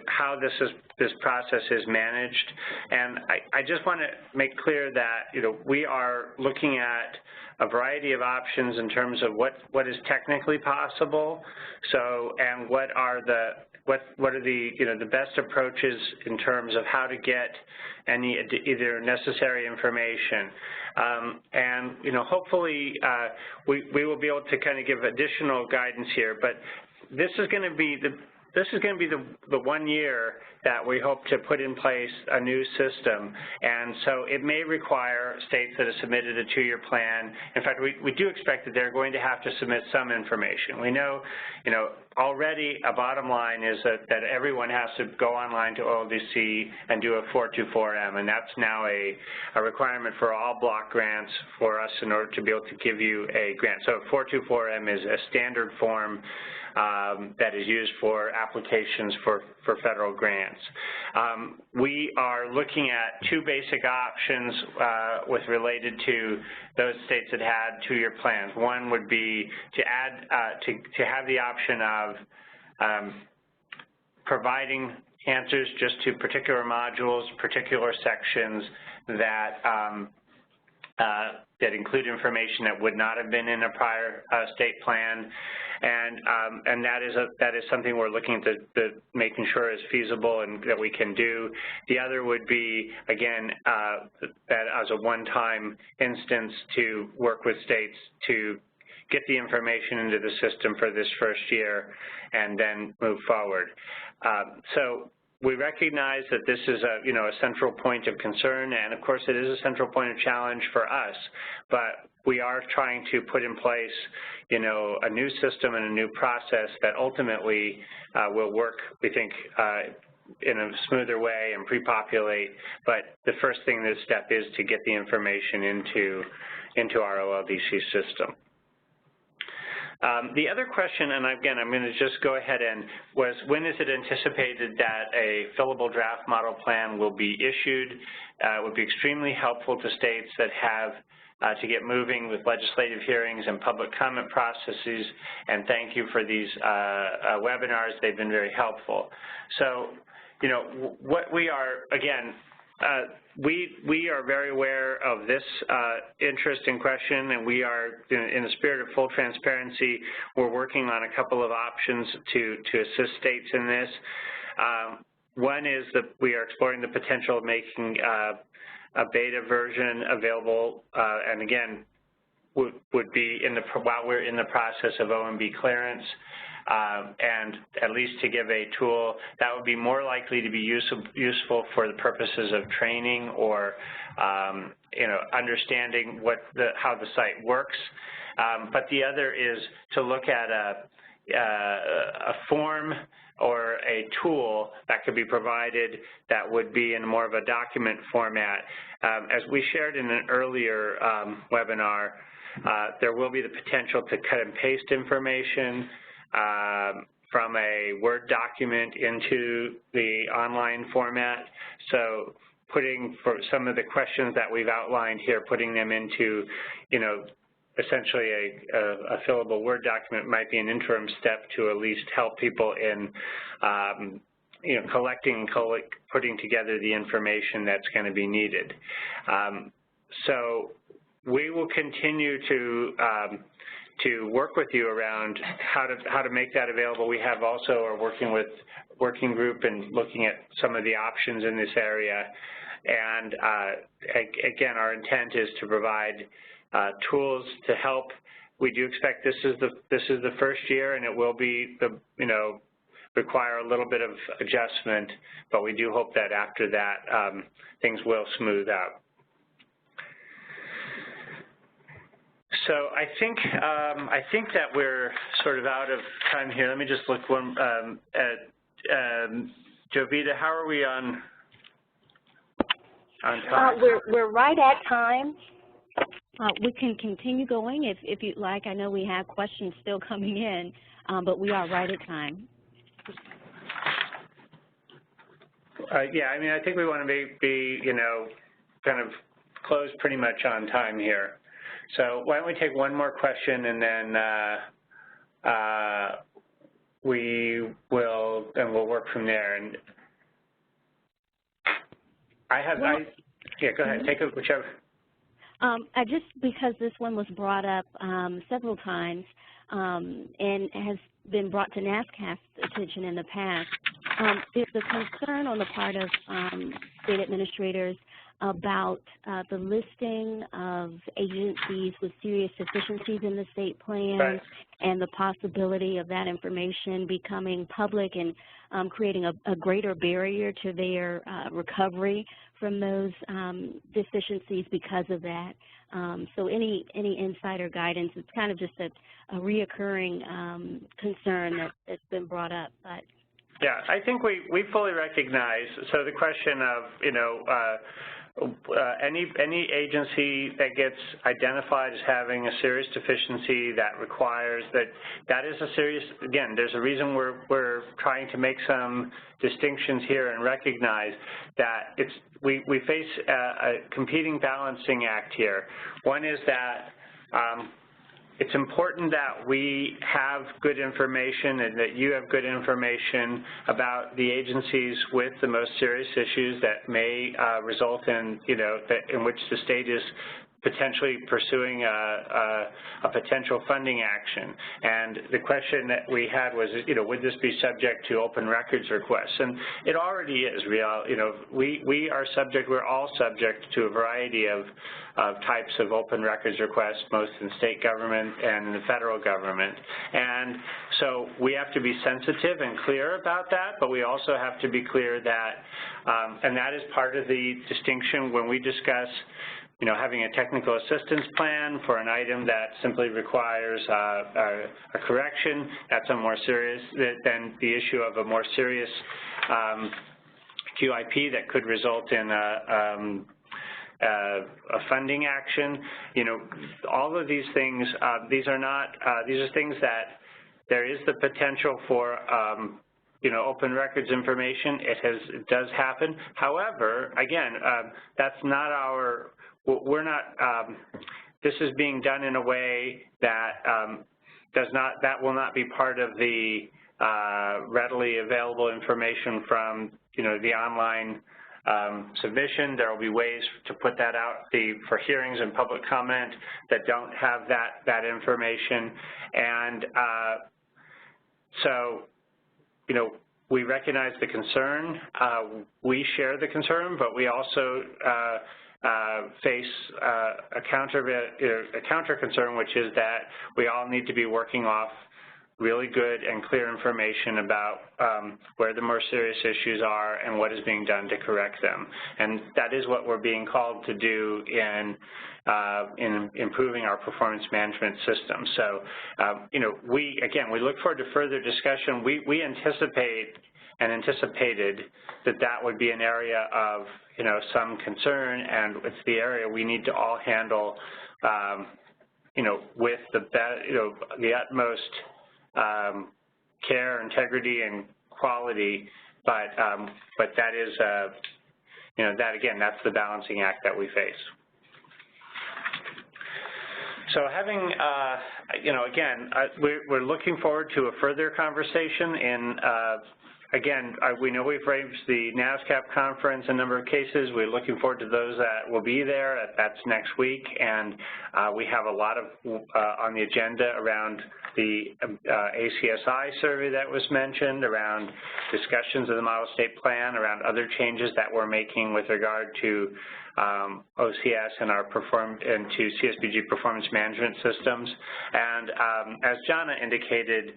how this process is managed. And I just want to make clear that, you know, we are looking at a variety of options in terms of what is technically possible. So, and what are the you know, the best approaches in terms of how to get any either necessary information. And, you know, hopefully we will be able to kind of give additional guidance here, but this is going to be the 1 year that we hope to put in place a new system. And so it may require states that have submitted a 2-year plan. In fact, we do expect that they're going to have to submit some information. We know, you know, already a bottom line is that everyone has to go online to OLDC and do a 424M, and that's now a requirement for all block grants for us in order to be able to give you a grant. So 424M is a standard form that is used for applications for federal grants. We are looking at 2 basic options related to those states that had 2-year plans. One would be to add to have the option of providing answers just to particular modules, particular sections that that include information that would not have been in a prior state plan, and that is something we're looking to making sure is feasible and that we can do. The other would be, again, that as a one-time instance to work with states to get the information into the system for this first year and then move forward. So we recognize that this is a central point of concern, and of course it is a central point of challenge for us, but we are trying to put in place a new system and a new process that ultimately will work, we think, in a smoother way and pre-populate, but the first thing this step is to get the information into our OLDC system. The other question, and again, I'm going to just go ahead was when is it anticipated that a fillable draft model plan will be issued? It would be extremely helpful to states that have to get moving with legislative hearings and public comment processes, and thank you for these webinars. They've been very helpful. So, what we are, again, we are very aware of this interest in question, and we are, in the spirit of full transparency, we're working on a couple of options to assist states in this. One is that we are exploring the potential of making a beta version available, and again, would be while we're in the process of OMB clearance. And at least to give a tool that would be more likely to be useful for the purposes of training or understanding how the site works. But the other is to look at a form or a tool that could be provided that would be in more of a document format. As we shared in an earlier webinar, there will be the potential to cut and paste information from a Word document into the online format. So putting, for some of the questions that we've outlined here, putting them into, essentially a fillable Word document might be an interim step to at least help people in, collecting and putting together the information that's going to be needed. So we will continue to work with you around how to make that available. We have also are working with working group and looking at some of the options in this area. And again, our intent is to provide tools to help. We do expect this is the first year, and it will be require a little bit of adjustment, but we do hope that after that things will smooth out. So I think that we're sort of out of time here. Let me just look one at Jovita. How are we on time? We're right at time. We can continue going if you'd like. I know we have questions still coming in, but we are right at time. Yeah, I mean, I think we want to be kind of close pretty much on time here. So why don't we take one more question, and then we'll work from there. And yeah, go ahead. Take it, whichever. Just because this one was brought up several times and has been brought to NASCAP's attention in the past, there's a concern on the part of state administrators about the listing of agencies with serious deficiencies in the state plan, right, and the possibility of that information becoming public and creating a greater barrier to their recovery from those deficiencies because of that. So any insider guidance, it's kind of just a reoccurring concern that's been brought up. But yeah, I think we fully recognize. So the question of, any agency that gets identified as having a serious deficiency that requires that is a serious, again, there's a reason we're trying to make some distinctions here and recognize that we face a competing balancing act here. One is that it's important that we have good information and that you have good information about the agencies with the most serious issues that may result in, in which the state is potentially pursuing a potential funding action. And the question that we had was, would this be subject to open records requests? And it already is. We we're all subject to a variety of types of open records requests, both in state government and in the federal government. And so we have to be sensitive and clear about that, but we also have to be clear that, and that is part of the distinction when we discuss having a technical assistance plan for an item that simply requires a correction. That's a more serious than the issue of a more serious QIP that could result in a funding action. All of these things, these are things that there is the potential for open records information. It does happen. However, again, that's not our, we're not, this is being done in a way that that will not be part of the readily available information from, the online submission. There will be ways to put that out for hearings and public comment that don't have that information. And so, we recognize the concern. We share the concern, but we also face a counter concern, which is that we all need to be working off really good and clear information about where the more serious issues are and what is being done to correct them. And that is what we're being called to do in improving our performance management system. So, we look forward to further discussion. We anticipate and anticipated that would be an area of, some concern, and it's the area we need to all handle, with the utmost care, integrity, and quality, but that is, that's the balancing act that we face. So having, we're looking forward to a further conversation in, we know we've raised the NASCAP conference a number of cases. We're looking forward to those that will be there. That's next week, and we have a lot of on the agenda around the ACSI survey that was mentioned, around discussions of the model state plan, around other changes that we're making with regard to OCS and to CSBG performance management systems. And as Jana indicated,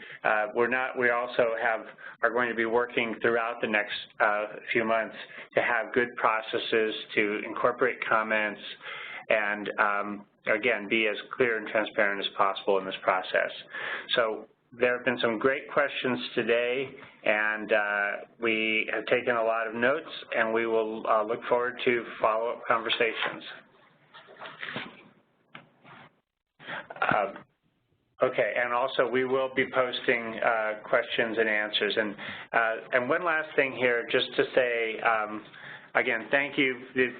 we also are going to be working throughout the next few months to have good processes to incorporate comments and again, be as clear and transparent as possible in this process. So there have been some great questions today, and we have taken a lot of notes, and we will look forward to follow-up conversations. Okay, and also we will be posting questions and answers. And one last thing here, just to say, again, thank you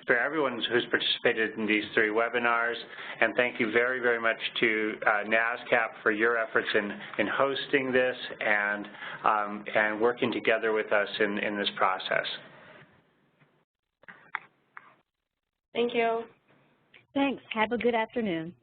for everyone who's participated in these 3 webinars, and thank you very, very much to NASCAP for your efforts in hosting this and working together with us in this process. Thank you. Thanks. Have a good afternoon.